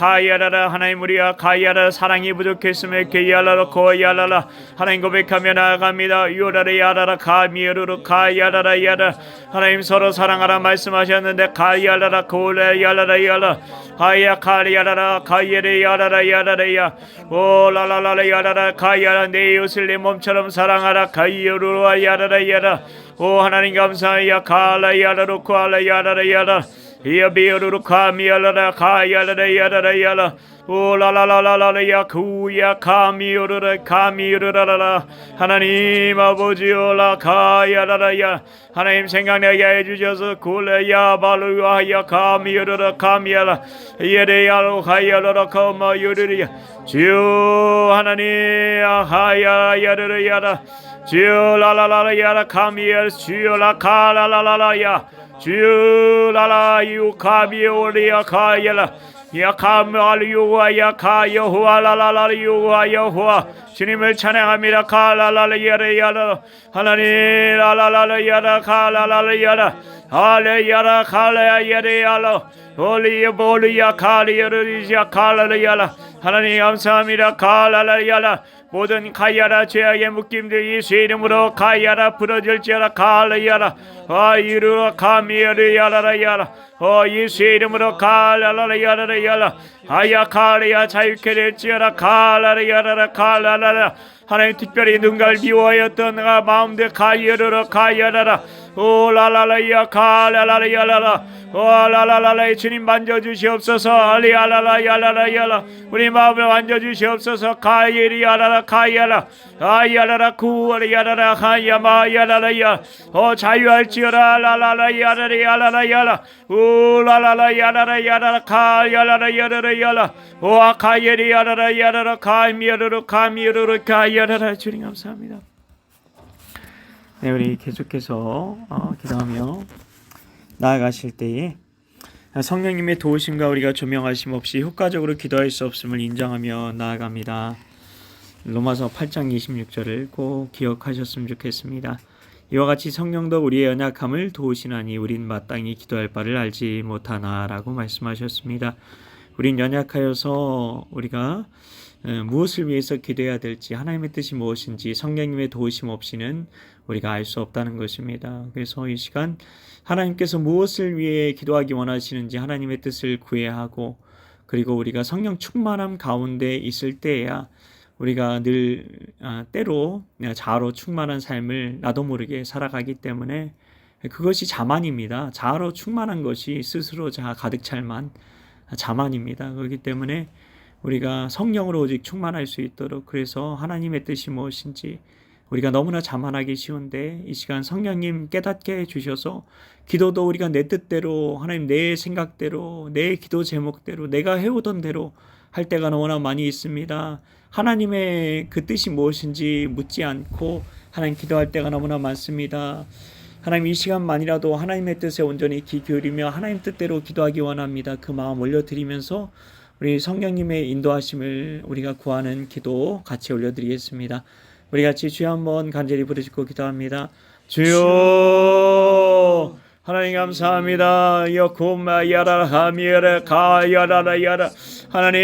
하나님 우리야 가야라 사랑이 부족했음에 게야라라 고야라라 하나님 고백하며 나아갑니다. 요라라 야라라 가미르르 가야라라 야라 하나님 서로 사랑하라 말씀하셨는데 가야라라 고라 야라라 야라 하야 가야라라 가예레 야라라 야라라야 오 라라라라 야라라 가야라 내 이웃을 내 몸처럼 사랑하라 가이르르 야라라 야라 오 하나님 감사하야 가라 야라로 고라 야라라 야라 이어비어루루 카미알라라 가야라라 야라라 야라 오라라라라라야 구야 카미오르라 카미오르라라 하나님 아버지오라 가야라라야 하나님 생각나게 해주셔서 굴레야 발루아야 카미오르라 카미알라 예레야로 가야라라 카마요르리야 주여 하나님 하야야르르야라 주여 라라라라야라 카미엘 주여 라카라라라야 주여 라라 유카미오리야 가야라 야카말유와 야카여호와 라라라유와 여호와 주님을 찬양합니다. 칼라라야라야라 하나님 라라라야라 칼라라야라 할레야라 칼라야야라 올리야볼리야 칼리야르리야 칼라라야라 하나님 감사합니다. 칼라라야라 모든 가야라 죄악의 묶임들 예수 이름으로 가야라 부러질지어라 칼라야라 아이루라 카미야르야라야라 예수 이름으로 칼라라야라야라 아야 칼라야 자유케 될지어라 칼라라야라라 칼라라라 하나님 특별히 눈갈 미워하였던 마음들 가야르라 가야라라 오라라라야 칼라라야라라 오라라라라 주님 만져주시옵소서 알리아라라야라라야라 우리 마음을 만져주시옵소서 가예리야라라 가야라 아야라라 구월야라라 하야마야라라야 자유할지어라 라라라야라라야라라야라 오라라라야라라야라라 가야라라야라라야라 오아카예리야라라야라라 가미야르르 가미야르르 가야라라 주님 감사합니다. 네, 우리 계속해서 기도하며 나아가실 때에 성령님의 도우심과 우리가 조명하심 없이 효과적으로 기도할 수 없음을 인정하며 나아갑니다. 로마서 8장 26절을 꼭 기억하셨으면 좋겠습니다. 이와 같이 성령도 우리의 연약함을 도우시나니 우린 마땅히 기도할 바를 알지 못하나라고 말씀하셨습니다. 우린 연약하여서 우리가 무엇을 위해서 기도해야 될지 하나님의 뜻이 무엇인지 성령님의 도우심 없이는 우리가 알 수 없다는 것입니다. 그래서 이 시간 하나님께서 무엇을 위해 기도하기 원하시는지 하나님의 뜻을 구해야 하고 그리고 우리가 성령 충만함 가운데 있을 때에야 우리가 늘 때로 자아로 충만한 삶을 나도 모르게 살아가기 때문에 그것이 자만입니다. 자아로 충만한 것이 스스로 자아 가득 찰만 자만입니다. 그렇기 때문에 우리가 성령으로 오직 충만할 수 있도록 그래서 하나님의 뜻이 무엇인지 우리가 너무나 자만하기 쉬운데 이 시간 성령님 깨닫게 해주셔서 기도도 우리가 내 뜻대로 하나님 내 생각대로 내 기도 제목대로 내가 해오던 대로 할 때가 너무나 많이 있습니다. 하나님의 그 뜻이 무엇인지 묻지 않고 하나님 기도할 때가 너무나 많습니다. 하나님 이 시간만이라도 하나님의 뜻에 온전히 귀 기울이며 하나님 뜻대로 기도하기 원합니다. 그 마음 올려드리면서 우리 성령님의 인도하심을 우리가 구하는 기도 같이 올려드리겠습니다. 우리 같이 주여 한번 간절히 부르짖고 기도합니다. 주여 하나님 감사합니다. 여코마 야라 하미라 가야라라 야라 하나님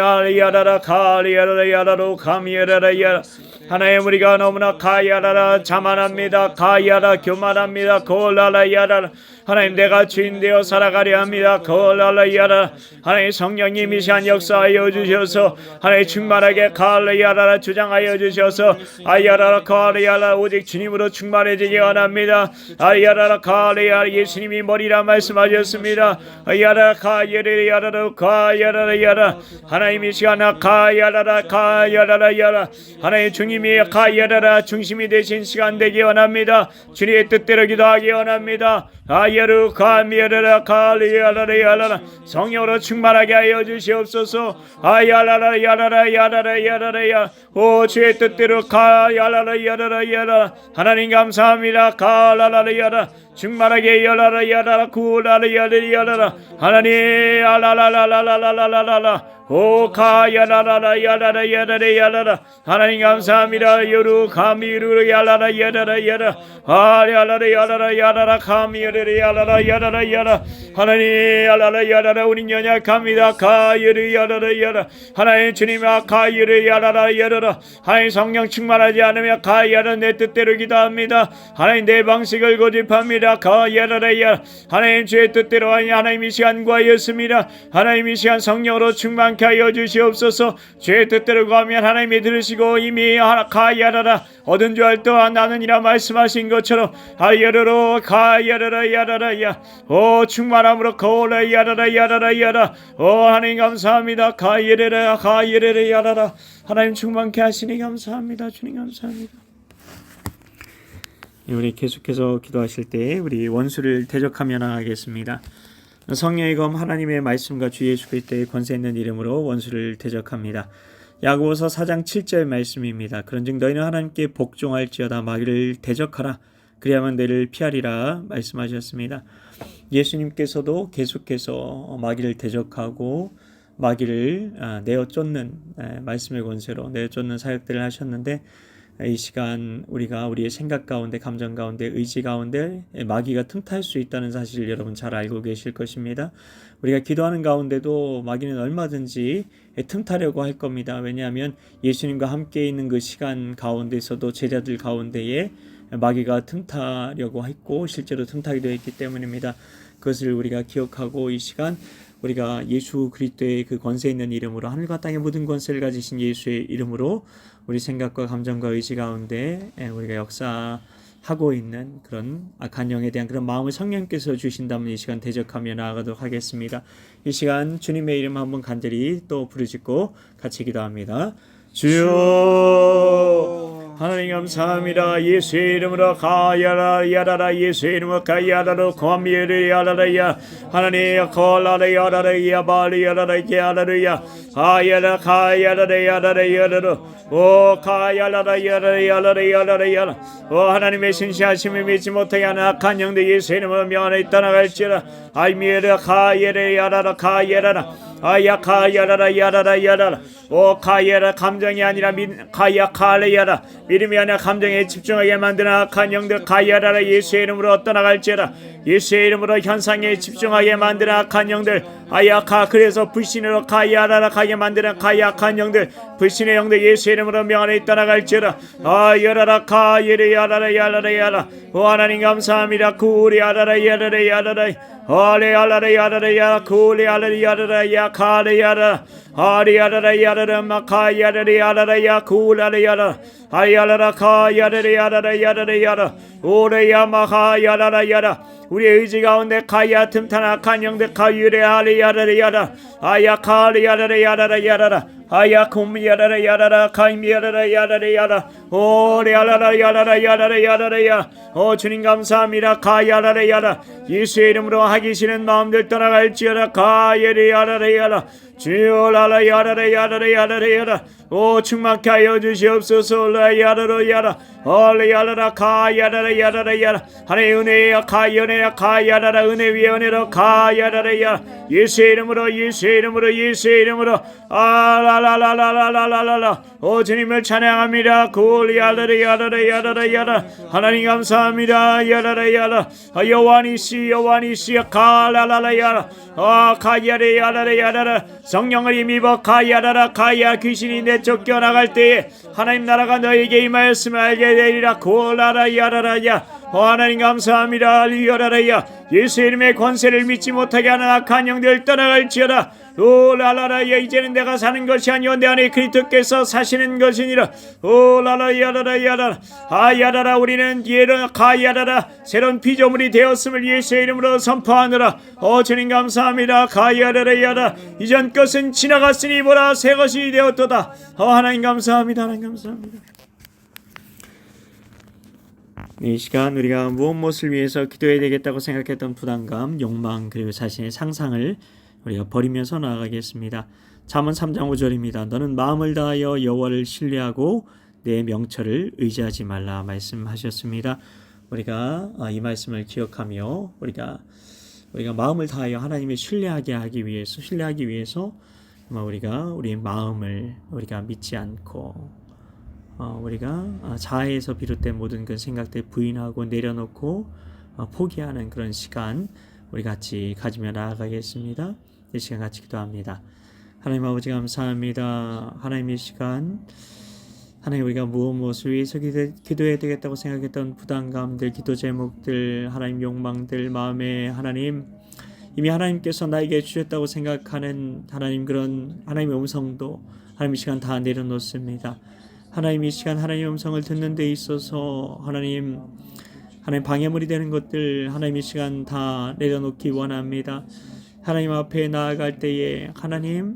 알리야라라 가리야라라 야라로 감이야라라 야 하나님 우리가 너무나 가야라라 자만합니다. 가야라 교만합니다. 골라라 야라라 하나님 내가 주인 되어 살아가려 합니다. 골라라 야라 하나님 성령님 이 시간 역사하여 주셔서 하나님 충만하게 갈라야라라 주장하여 주셔서 아야라라 갈라야라 오직 주님으로 충만해지기 원합니다. 아야라라 갈라야 예수님이 머리라 말씀하셨습니다. 아야라 가야라라 가야라라 야라 하나님 이 시간 가야라라 가야라라 야라 하나님 주님이 가야라라 중심이 되신 시간 되기 원합니다. 주님의 뜻대로 기도하기 원합니다. 아야루 가미야라라 갈라야라라 야라라 성령으로 충만하게 하여 주시옵소서. 아야라라 야라라 야라라 야라라 야 오 주의 뜻대로 가야라라 야라라 야라 하나님 감사합니다. 가라라라 야라 충만하게 야라라 야라라 구라라 야라라 야라라 하나님 알라라라라라라라라 오 가야라라라 야라라 야라라 야라라 하나님 감사합니다. 요루 가미루르 야라라 야라라 야라 아야라라 야라라 야라라 가미르르 야라라 야라라 야라 하나님 알라라 야라라 우리 연약합니다. 가이르 야라라 야라 하나님 주님 가이르 야라라 야라라 하나님 성령 충만하지 않으며 가야라 내 뜻대로 기도합니다. 하나님 내 방식을 고집합니다. 가야라라 야라 하나님 주의 뜻대로 하나님 이 시간 구하였습니다. 하나님 이 시간 성령으로 충만케 하여 주시옵소서. 주의 뜻대로 구하면 하나님이 들으시고 이미 가야라라 얻은 줄 알 또한 나는이라 말씀하신 것처럼 아야르로 가야라라 야라라 야 오 충만함으로 거울라 야라라 야라라 야라 오 하나님 감사합니다. 가야라라 가야라라 야라라 하나님 충만케 하시니 감사합니다. 주님 감사합니다. 우리 계속해서 기도하실 때 우리 원수를 대적하며 나가겠습니다. 성령의 검 하나님의 말씀과 주 예수 그리스도의 권세 있는 이름으로 원수를 대적합니다. 야고보서 4장 7절 말씀입니다. 그런즉 너희는 하나님께 복종할지어다 마귀를 대적하라 그리하면 너희를 피하리라 말씀하셨습니다. 예수님께서도 계속해서 마귀를 대적하고 마귀를 내어 쫓는 말씀의 권세로 내어 쫓는 사역들을 하셨는데 이 시간 우리가 우리의 생각 가운데 감정 가운데 의지 가운데 마귀가 틈탈 수 있다는 사실을 여러분 잘 알고 계실 것입니다. 우리가 기도하는 가운데도 마귀는 얼마든지 틈타려고 할 겁니다. 왜냐하면 예수님과 함께 있는 그 시간 가운데서도 제자들 가운데에 마귀가 틈타려고 했고 실제로 틈타기도 했기 때문입니다. 그것을 우리가 기억하고 이 시간 우리가 예수 그리스도의 그 권세 있는 이름으로 하늘과 땅의 모든 권세를 가지신 예수의 이름으로 우리 생각과 감정과 의지 가운데 우리가 역사하고 있는 그런 악한 영에 대한 그런 마음을 성령께서 주신다면 이 시간 대적하며 나아가도록 하겠습니다. 이 시간 주님의 이름 한번 간절히 또 부르짖고 같이 기도합니다. 주여 하나님 감사합니다. 예수의 이름으로 가야라 야라라 예수의 이름으로 가야라로 고미르 야라라야 하나님 콜라라 야라라 야바리 야라라 야라라야 아야라 가야라라 야라라 야라로 오 가야라라 야라라 야라라 야라라 야라 오 하나님의 신실하심을 믿지 못하게 하는 악한 영들 예수의 이름으로 명하여 떠나갈지라 아이미르 가야라 야라라 가야라라 아야 가야라라 야라라 야라라 오 가야라 감정이 아니라 가야 칼레야라 믿음이 아니라 감정에 집중하게 만드는 악한 영들 가야라라 예수의 이름으로 떠나갈지라 예수의 이름으로 현상에 집중하게 만드는 악한 영들 아야카 그래서 불신으로 가야라라 가게 만드는 가야악한 영들 불신의 영들 예수의 이름으로 명하여 떠나갈지라 아야라라 가예레 야라라 야라라 야라 오 하나님 감사합니다. 구리 야라라 야라라 야라라 아레 야라라 야라라 야 구리 야라라 야라라 야 카레 야라라 아리 야라라 야라라 마카 야라라 야라라 야 구라라 야라라 아야라라 카야라라 야라라 야라라 야라 오레 야마하 야라라 야라 우리의 의지 가운데 가야 틈탄 악한 영들 가유레 아리 야라라 야라 아야 카리 야라라 야라라 야라라 아야 콤미 야라라 야라라 카이미 야라라 야라라 야라 오레 야라라 야라라 야라라 야라라 야오 주님 감사합니다. 가야라라 야라 예수의 이름으로 하기 싫은 마음들 떠나갈지어다 가예레 야라라 야라 주여 라라 야라라 야라라 야라라 야라 오 충만케 하여 주시옵소서 라야라로 야라 얼레야라라 가야라라 야라라 야라 하나의 은혜야 가연혜야 가야라라 은혜 위에 은혜로 가야라라 야 예수의 이름으로 예수의 이름으로 예수의 이름으로 아라 라라라라라라라라라. 오 주님을 찬양합니다. 굴야라라야라라야라라. 하나님 감사합니다. 야라라야라. 여호와니시 여호와니시 가라라라야라. 가야레야라라야라라. 성령을 힘입어 가야라라. 가야 귀신이 내쫓겨 나갈 때에 하나님 나라가 너에게 임하였음을 알게 되리라. 굴라라야라라야. 하나님 감사합니다. 리어라라야. 예수 이름의 권세를 믿지 못하게 하는 악한 영들 떠나갈지어다. 오라라라야. 이제는 내가 사는 것이 아니오 내 안에 그리스도께서 사시는 것이니라. 오라라야라라야라. 아야라라. 우리는 예라 가야라라 새로운 피조물이 되었음을 예수의 이름으로 선포하느라. 주님 감사합니다. 가야라라야라. 이전 것은 지나갔으니 보라 새 것이 되었도다. 하나님 감사합니다. 하나님 감사합니다. 이 시간 우리가 무엇을 위해서 기도해야 되겠다고 생각했던 부담감, 욕망 그리고 자신의 상상을 우리가 버리면서 나아가겠습니다. 잠언 3장 5절입니다. 너는 마음을 다하여 여호와를 신뢰하고 내 명철을 의지하지 말라 말씀하셨습니다. 우리가 이 말씀을 기억하며 우리가 마음을 다하여 하나님을 신뢰하게 하기 위해서 우리가 우리의 마음을 우리가 믿지 않고 우리가 자아에서 비롯된 모든 그 생각들 부인하고 내려놓고 포기하는 그런 시간 우리 같이 가지며 나아가겠습니다. 이 시간 같이 기도합니다. 하나님 아버지 감사합니다. 하나님 이 시간 하나님 우리가 무엇을 위해서 기도해야 되겠다고 생각했던 부담감들, 기도 제목들, 하나님 욕망들, 마음에 하나님 이미 하나님께서 나에게 주셨다고 생각하는 하나님 그런 하나님의 음성도 하나님 이 시간 다 내려놓습니다. 하나님 이 시간 하나님의 음성을 듣는 데 있어서 하나님 방해물이 되는 것들 하나님 이 시간 다 내려놓기 원합니다. 하나님 앞에 나아갈 때에 하나님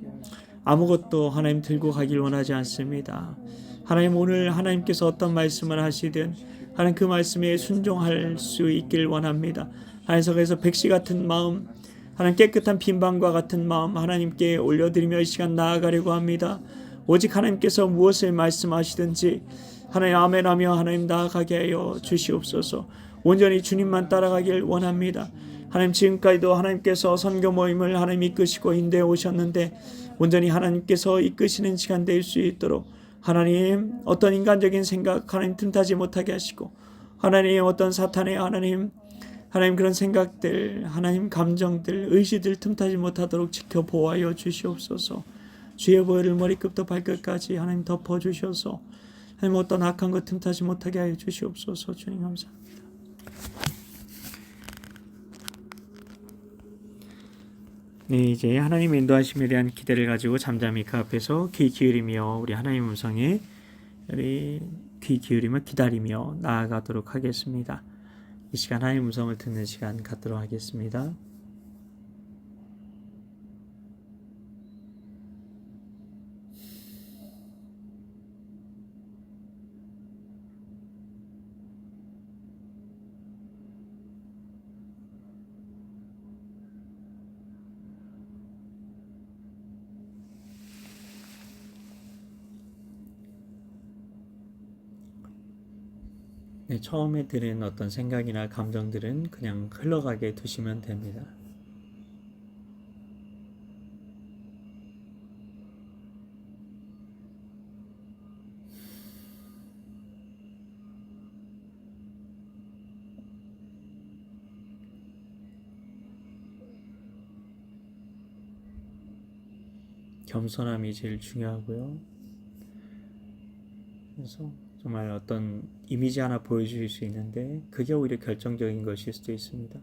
아무것도 하나님 들고 가길 원하지 않습니다. 하나님 오늘 하나님께서 어떤 말씀을 하시든 하나님 그 말씀에 순종할 수 있길 원합니다. 하나님 속에서 백시 같은 마음 하나님 깨끗한 빈방과 같은 마음 하나님께 올려드리며 이 시간 나아가려고 합니다. 오직 하나님께서 무엇을 말씀하시든지 하나님 아멘하며 하나님 나아가게 하여 주시옵소서. 온전히 주님만 따라가길 원합니다. 하나님 지금까지도 하나님께서 선교 모임을 하나님 이끄시고 인도해 오셨는데 온전히 하나님께서 이끄시는 시간 될 수 있도록 하나님 어떤 인간적인 생각 하나님 틈타지 못하게 하시고 하나님 어떤 사탄의 하나님 그런 생각들 하나님 감정들 의지들 틈타지 못하도록 지켜 보호하여 주시옵소서. 주의 보혈을 머리끝부터 발끝까지 하나님 덮어주셔서 하나님 어떤 악한 것 틈타지 못하게 하여 주시옵소서. 주님 감사합니다. 네, 이제 하나님의 인도하심에 대한 기대를 가지고 잠잠히 그 앞에서 귀 기울이며 우리 하나님의 음성에 우리 귀 기울이며 기다리며 나아가도록 하겠습니다. 이 시간 하나님의 음성을 듣는 시간 갖도록 하겠습니다. 네, 처음에 드는 어떤 생각이나 감정들은 그냥 흘러가게 두시면 됩니다. 겸손함이 제일 중요하고요. 그래서 정말 어떤 이미지 하나 보여주실 수 있는데 그게 오히려 결정적인 것일 수도 있습니다.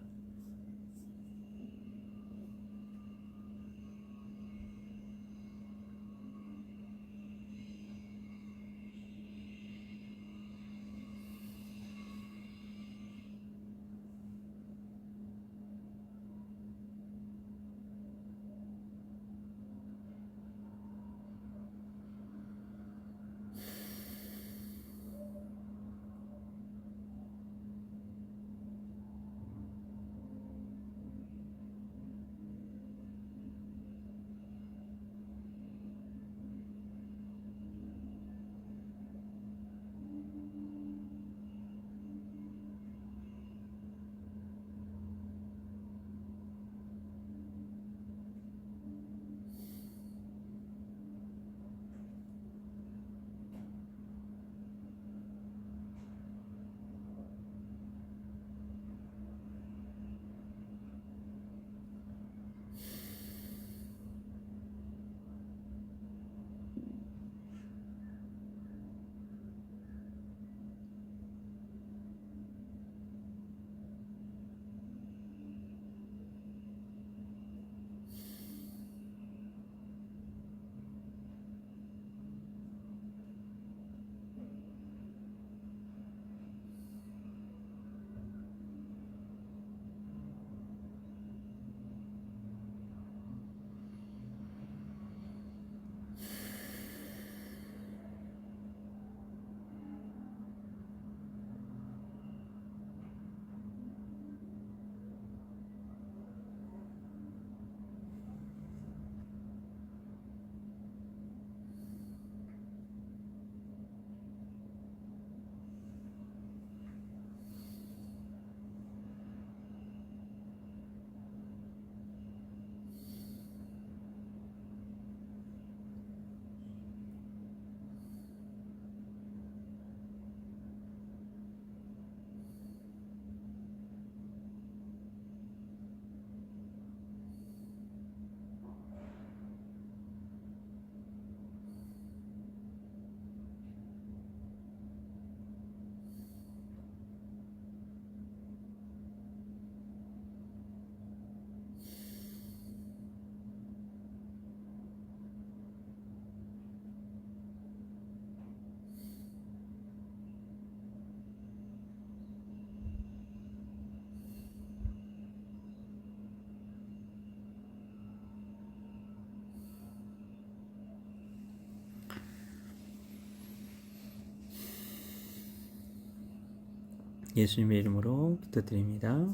예수님의 이름으로 기도드립니다.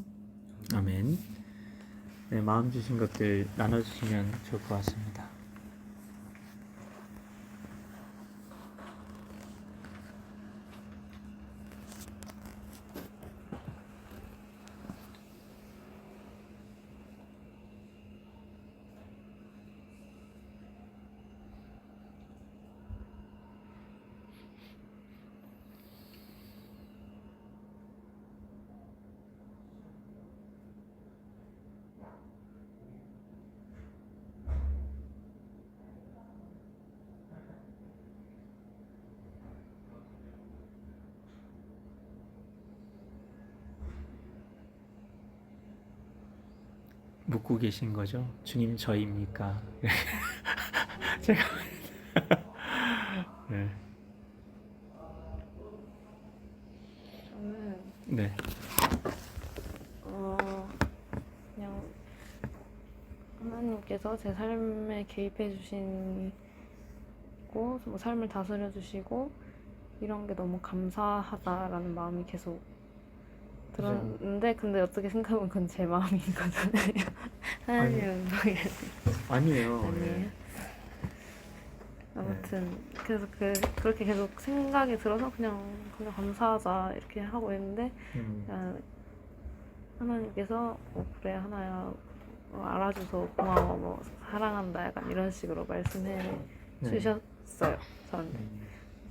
아멘. 네, 마음 주신 것들 나눠주시면 좋을 것 같습니다. 묻고 계신 거죠? 주님 저입니까? 제가 네. 저는 네. 그냥 하나님께서 제 삶에 개입해 주시고 뭐 삶을 다스려 주시고 이런 게 너무 감사하다라는 마음이 계속 들었는데 근데 어떻게 생각하면 그건 제 마음인 거잖아요. 하나님의 음성이 아니에요. 아니에요. 네. 아무튼 그래서 그렇게 계속 생각이 들어서 그냥 감사하자 이렇게 하고 있는데 그냥 하나님께서 그래 하나야 알아줘서 고마워 뭐 사랑한다 약간 이런 식으로 말씀해 주셨어요 저한테.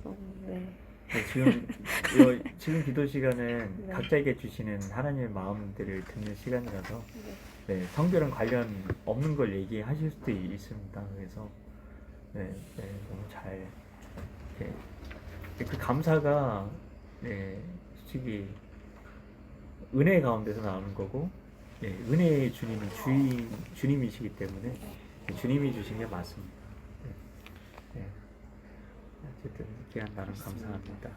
그래서 네. 지금 기도 시간은 네. 각자에게 주시는 하나님의 마음들을 듣는 시간이라서 네, 성별은 관련 없는 걸 얘기하실 수도 있습니다. 그래서 너무 잘 그 감사가 솔직히 은혜 가운데서 나오는 거고 은혜의 주님은 주님이시기 때문에 주님이 주신 게 맞습니다. 어쨌든 귀한 나눔 감사합니다.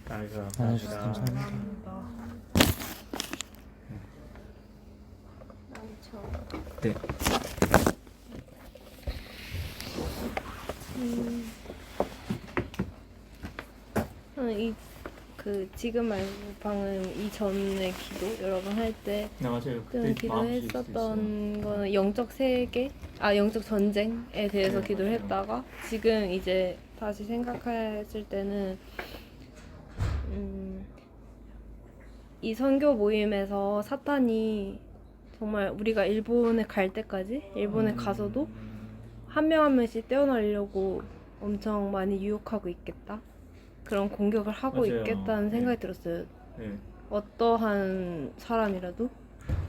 감사합니다. 네. 저는 지금 말고 방금 이전의 기도 여러 번 할 때 맞아요. 좀 기도했었던 거는 영적 세계, 영적 전쟁에 대해서 기도를 했다가 지금 이제 다시 생각했을 때는 이 선교 모임에서 사탄이 정말 우리가 일본에 갈 때까지 일본에 가서도 한 명 한 명씩 떼어내려고 엄청 많이 유혹하고 있겠다. 그런 공격을 하고 맞아요. 있겠다는 생각이 들었어요. 네. 어떠한 사람이라도.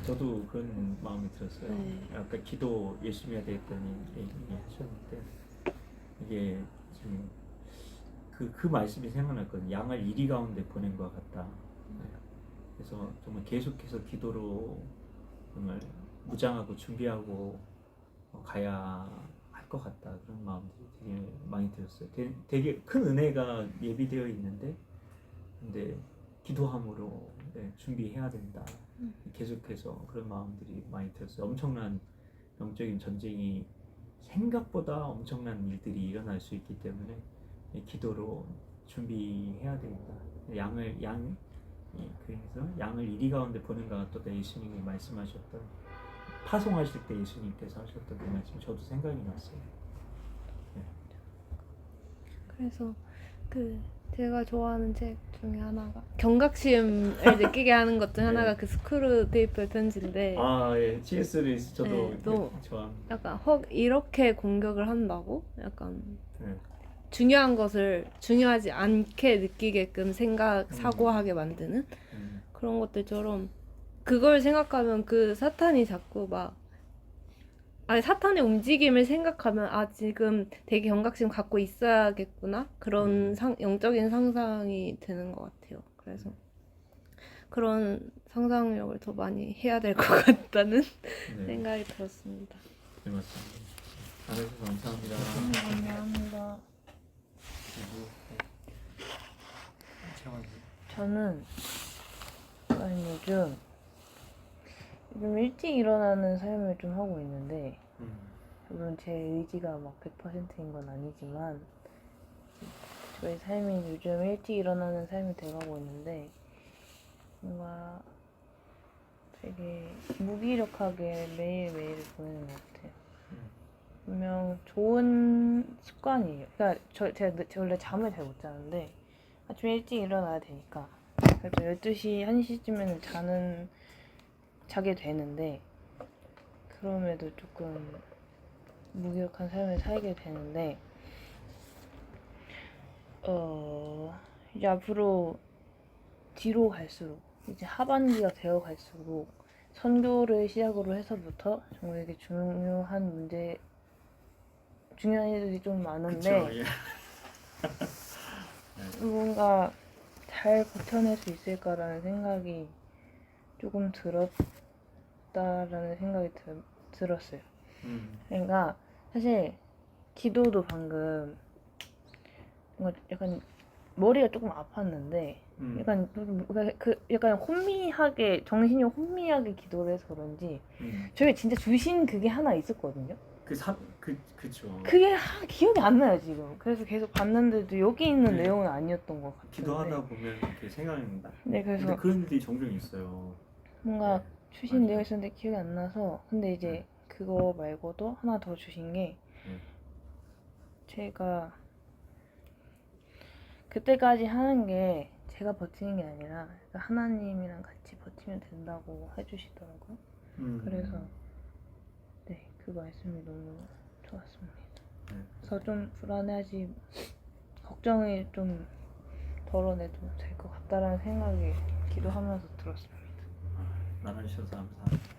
저도 그런 마음이 들었어요. 네. 아까 기도 열심히 해야 되겠다는 얘기하셨는데 이게 지금 그 말씀이 생각났거든요. 양을 이리 가운데 보낸 것 같다. 그래서 정말 계속해서 기도로 정말 무장하고 준비하고 가야 할 것 같다. 그런 마음들이 되게 많이 들었어요. 되게 큰 은혜가 예비되어 있는데 근데 기도함으로 준비해야 된다. 계속해서 그런 마음들이 많이 들었어요. 엄청난 영적인 전쟁이 생각보다 엄청난 일들이 일어날 수 있기 때문에 기도로 준비해야 된다. 그래서 양을 이리 가운데 보는 것 같다. 예수님이 말씀하셨던 파송하실 때 예수님께서 하셨던 그 말씀 저도 생각이 났어요. 그래서 제가 좋아하는 책 중에 하나가 경각심을 느끼게 하는 것 중 하나가 그 스크루 테이프의 편지인데 C.S. 루이스 저도 또 좋아합니다. 약간 이렇게 공격을 한다고? 약간 중요한 것을 중요하지 않게 느끼게끔 사고하게 만드는 그런 것들처럼 그걸 생각하면 사탄이 자꾸 사탄의 움직임을 생각하면 지금 되게 경각심 갖고 있어야겠구나 그런 영적인 상상이 드는 것 같아요. 그래서 그런 상상력을 더 많이 해야 될 것 같다는 생각이 들었습니다. 네, 맞습니다. 안해주셔서 감사합니다. 감사합니다. 저는 요즘 일찍 일어나는 삶을 좀 하고 있는데 물론 제 의지가 막 100%인 건 아니지만 저의 삶이 요즘 일찍 일어나는 삶이 돼가고 있는데 뭔가 되게 무기력하게 매일매일을 보내는 것 같아요. 분명 좋은 습관이에요. 그러니까 제가 원래 잠을 잘 못 자는데 아침에 일찍 일어나야 되니까 그래도 12시, 1시쯤에는 자게 되는데 그럼에도 조금 무기력한 삶을 살게 되는데 이제 앞으로 뒤로 갈수록 이제 하반기가 되어 갈수록 선교를 시작으로 해서부터 저에게 중요한 일들이 좀 많은데 그쵸, 예. 뭔가 잘 버텨낼 수 있을까라는 생각이 조금 들었다라는 생각이 들었어요. 그러니까 사실 기도도 방금 뭔가 약간 머리가 조금 아팠는데 약간 혼미하게 정신이 혼미하게 기도를 해서 그런지 저게 진짜 주신 그게 하나 있었거든요. 그쵸. 그게 기억이 안 나요 지금. 그래서 계속 봤는데도 여기 있는 네. 내용은 아니었던 것 같은데. 기도하다 보면 이렇게 생각납니다. 네, 근데 그래서 그런 일이 종종 있어요. 뭔가 네, 주신 맞아요. 내용이 있었는데 기억이 안 나서. 근데 이제 네. 그거 말고도 하나 더 주신 게 네. 제가 그때까지 하는 게 제가 버티는 게 아니라 하나님이랑 같이 버티면 된다고 해주시더라고요. 그래서 네, 그 말씀이 너무 좋았습니다. 네. 그래서 좀 불안해하지 걱정이 좀 덜어내도 될 것 같다라는 생각이 기도하면서 들었습니다. 나눠주셔서 감사합니다.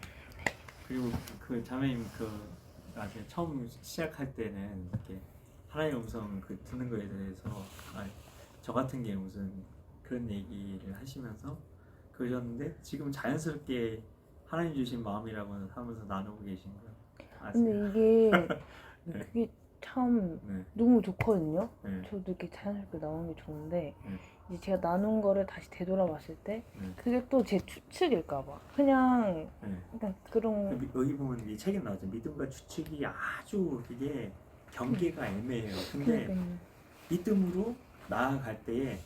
그리고 그 자매님 아직 처음 시작할 때는 이렇게 하나님의 음성 듣는 거에 대해서 저 같은 게 무슨 그런 얘기를 하시면서 그러셨는데 지금 자연스럽게 하나님 주신 마음이라고 하면서 나누고 계신 거예요. 아세요? 근데 이게 네. 그게 참 네. 너무 좋거든요. 네. 저도 이렇게 자연스럽게 나오는 게 좋은데 네. 이제 제가 나눈 거를 다시 되돌아봤을 때 네. 그게 또 제 추측일까봐 그냥 네. 약간 그런 여기 보면 이 책에 나오죠. 믿음과 추측이 아주 그게 경계가 애매해요. 근데 그러니까요. 믿음으로 나아갈 때에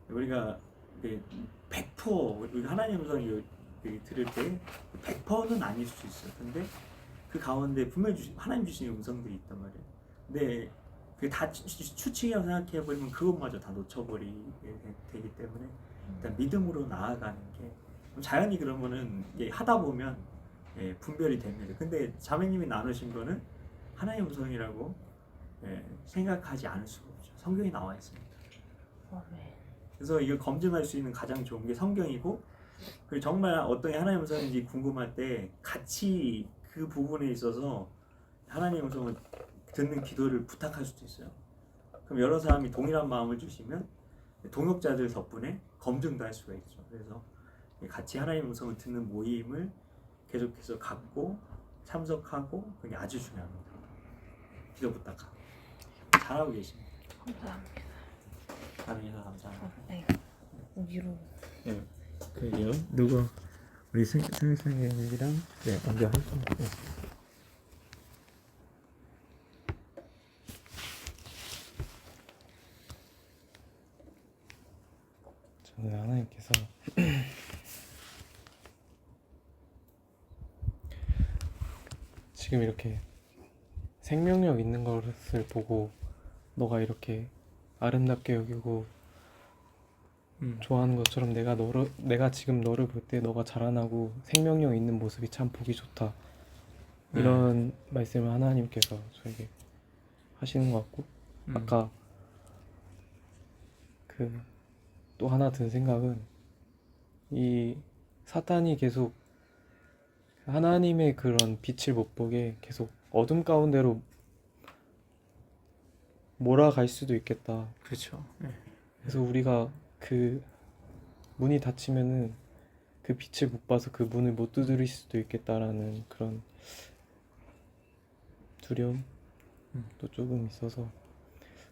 우리가 100% 우리가 하나님 음성을 들을 때 100%는 아닐 수 있어요. 근데 그 가운데 분명히 하나님 주신 음성들이 있단 말이에요. 근데 그게 다 추측이라고 생각해버리면 그것마저 다 놓쳐버리게 되기 때문에 일단 믿음으로 나아가는 게 자연히 그러면은 이게 하다 보면 분별이 됩니다. 근데 자매님이 나누신 거는 하나님 음성이라고 생각하지 않을 수가 없죠. 성경에 나와 있습니다. 네. 그래서 이걸 검증할 수 있는 가장 좋은 게 성경이고, 그리고 정말 어떤 게 하나님 음성인지 궁금할 때 같이 그 부분에 있어서 하나님 음성을 듣는 기도를 부탁할 수도 있어요. 그럼 여러 사람이 동일한 마음을 주시면 동역자들 덕분에 검증도 할 수가 있죠. 그래서 같이 하나님 음성을 듣는 모임을 계속해서 갖고 참석하고 그게 아주 중요합니다. 기도 부탁하고 잘하고 계십니다. 감사합니다. 잘해주셔서 감사합니다. 네. 위로. 네, 그게요. 누구 우리 승승이랑 먼저 할게요. 네. 저는 하나님께서 지금 이렇게 생명력 있는 것을 보고 너가 이렇게 아름답게 여기고 좋아하는 것처럼 내가 지금 너를 볼 때 너가 자라나고 생명력 있는 모습이 참 보기 좋다. 이런 말씀을 하나님께서 저에게 하시는 것 같고 아까 또 하나 든 생각은 이 사탄이 계속 하나님의 그런 빛을 못 보게 계속 어둠 가운데로 몰아갈 수도 있겠다. 그렇죠. 네. 그래서 우리가 그 문이 닫히면은 그 빛을 못 봐서 그 문을 못 두드릴 수도 있겠다라는 그런 두려움도 조금 있어서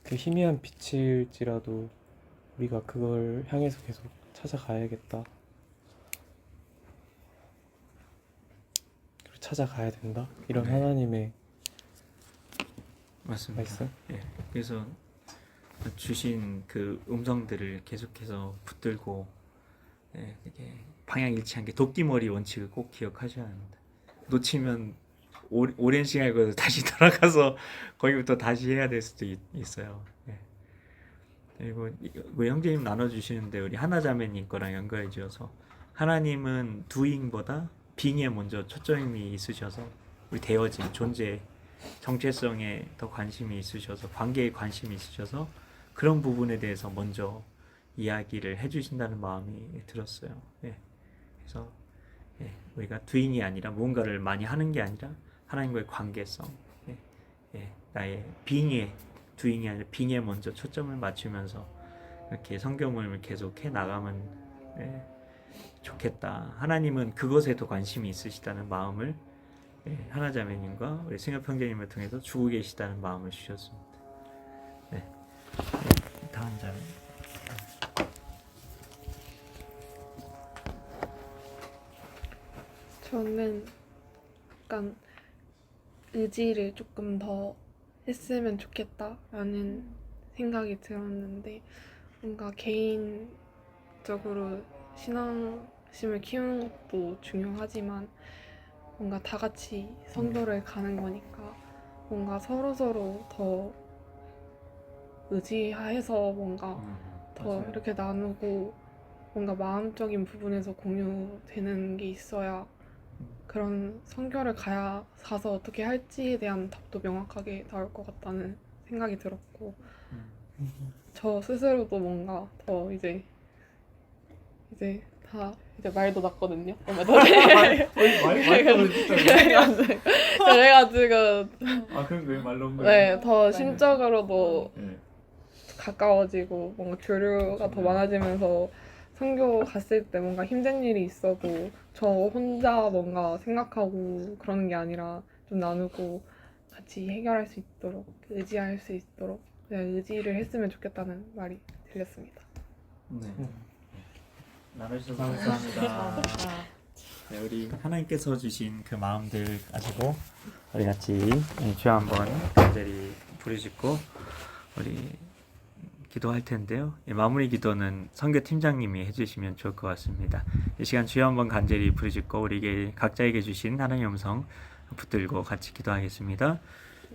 그 희미한 빛일지라도 우리가 그걸 향해서 계속 찾아가야겠다. 그리고 찾아가야 된다. 이런 네. 하나님의 맞습니다. 말씀. 예. 그래서 주신 그 음성들을 계속해서 붙들고 이게 방향 일치한 게 도끼머리 원칙을 꼭 기억하셔야 합니다. 놓치면 오랜 시간을 걸어서 다시 돌아가서 거기부터 다시 해야 될 수도 있어요. 예. 그리고 우리 형제님 나눠주시는데 우리 하나자매님 거랑 연결해 주셔서 하나님은 doing보다 being에 먼저 초점이 있으셔서 우리 되어진 존재 정체성에 더 관심이 있으셔서 관계에 관심이 있으셔서 그런 부분에 대해서 먼저 이야기를 해주신다는 마음이 들었어요. 예. 그래서 우리가 doing이 아니라 무언가를 많이 하는 게 아니라 하나님과의 관계성, 나의 being에 doing이 아니라 being에 먼저 초점을 맞추면서 이렇게 성경을 계속 해 나가면 좋겠다. 하나님은 그것에 더 관심이 있으시다는 마음을 하나자매님과 우리 승엽 형제님을 통해서 주고 계시다는 마음을 주셨습니다. 다음 자매. 저는 약간 의지를 조금 더 했으면 좋겠다라는 생각이 들었는데 뭔가 개인적으로 신앙심을 키우는 것도 중요하지만 뭔가 다 같이 선교를 가는 거니까 뭔가 서로서로 더 의지해서 뭔가 더 맞아요. 이렇게 나누고 뭔가 마음적인 부분에서 공유되는 게 있어야 그런 선교를 가서 어떻게 할지에 대한 답도 명확하게 나올 것 같다는 생각이 들었고 저 스스로도 뭔가 더 이제 다 이제 말도 났거든요. 얼마 전에. 그래가지고 그럼 왜 말로 온 네, 더 심적으로도 가까워지고 뭔가 교류가 더 많아지면서 선교 갔을 때 뭔가 힘든 일이 있어도 저 혼자 뭔가 생각하고 그러는 게 아니라 좀 나누고 같이 해결할 수 있도록 의지할 수 있도록 그냥 의지를 했으면 좋겠다는 말이 들렸습니다. 나눠주셔서 감사합니다. 우리 하나님께서 주신 그 마음들 가지고 우리 같이 주여 한번 간절히 부르짖고 우리 기도할 텐데요. 마무리 기도는 선교 팀장님이 해주시면 좋을 것 같습니다. 이 시간 주여 한번 간절히 부르짖고 우리에게 각자에게 주신 하나님의 음성 붙들고 같이 기도하겠습니다.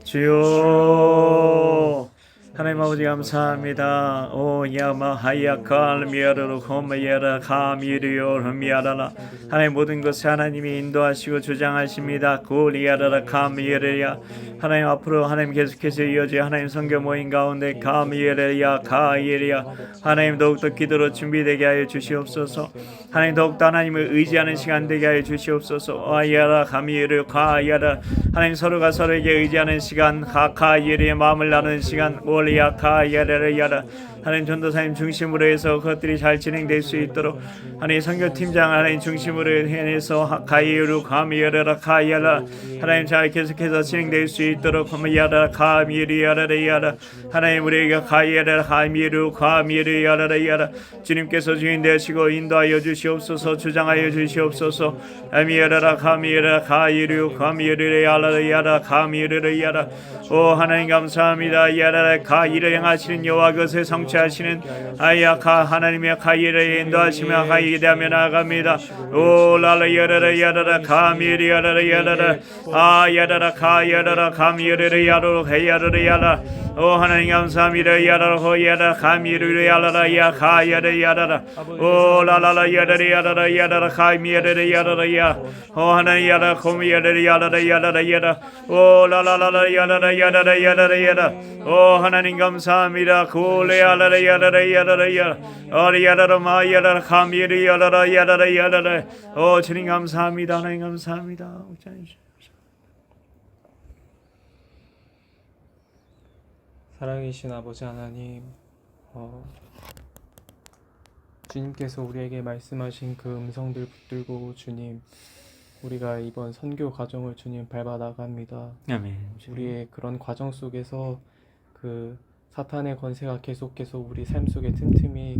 주여 하나님 아버지 감사합니다. 오 야마 하야칼 미아르로 홈야라 카미리오 미아라라 하나님 모든 것을 하나님이 인도하시고 주장하십니다. 고리아라라 카미에레야 하나님 앞으로 하나님 계속해서 이어질 하나님 선교 모임 가운데 카미에레야 카이에레야 하나님 더욱더 기도로 준비되게 하여 주시옵소서. 하나님 더욱더 하나님을 의지하는 시간 되게 하여 주시옵소서. 아야라 카미에레 카야라 하나님 서로가 서로에게 의지하는 시간 카카이에레의 마음을 나누는 시간 올리아카야레야라 하나님 전도사님 중심으로 해서 그것들이 잘 진행될 수 있도록 하나님 선교팀장 하나님 중심으로 해내서 가이에루 가미에레라 카야라 하나님 잘 계속해서 진행될 수 있도록 야라 가미리야라야라 하나님 우리에게 가이에레라 가미에루 가미리야라야라 주님께서 주인 되시고 인도하여 주시옵소서. 주장하여 주시옵소서. 아미에레라 가미에레라 가이에루 가미리야라야라 가미리야라 오 하나님 감사합니다. 야라라 가이를 행하시는 여호와 그것을 성취하시는 아야카 하나님의 가이를 인도하시며 가이에 대하며 나아갑니다. 오 라라 야라라 야라라 가미리 야라라 야라라 아 야라라 가 야라라 가미리 야라로 해야라라 야라 오 하나님 감사합니다. 야라라 호 야라라 가미리 야라라 야가 야라 야라라 오 라라라 야라라 야라라 야라라 가미리 야라라 야오 하나님 야라 고미 야라라 야라라 야라라 야라 오 라라라 야라라 야라라 야라라 야라 오 하나님 감사합니다. 고레 야라라 야라라 야라라 야라 어리 야라라 마 야라라 가미리 야라라 야라라 야라라 오 주님 감사합니다. 하나님 감사합니다. 사랑이신 아버지 하나님, 주님께서 우리에게 말씀하신 그 음성들 붙들고 주님, 우리가 이번 선교 과정을 주님 밟아 나갑니다. 아멘. 우리의 그런 과정 속에서 그 사탄의 권세가 계속해서 우리 삶 속에 틈틈이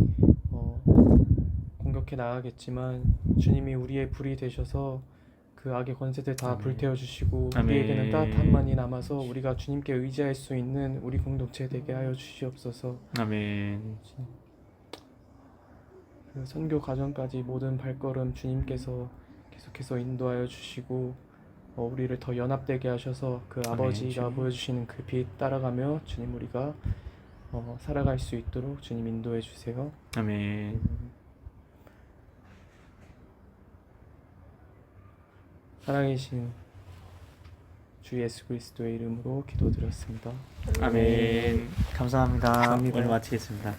공격해 나가겠지만 주님이 우리의 불이 되셔서 그 악의 권세들 다 불태워 주시고 우리에게는 따뜻함만이 남아서 우리가 주님께 의지할 수 있는 우리 공동체 되게 하여 주시옵소서. 아멘. 그 선교 과정까지 모든 발걸음 주님께서 계속해서 인도하여 주시고 우리를 더 연합되게 하셔서 그 아멘, 아버지가 주님. 보여주시는 그 빛 따라가며 주님 우리가 살아갈 수 있도록 주님 인도해 주세요. 아멘. 살아계신 주 예수 그리스도의 이름으로 기도드렸습니다. 아멘. 감사합니다. 감사합니다. 오늘 마치겠습니다.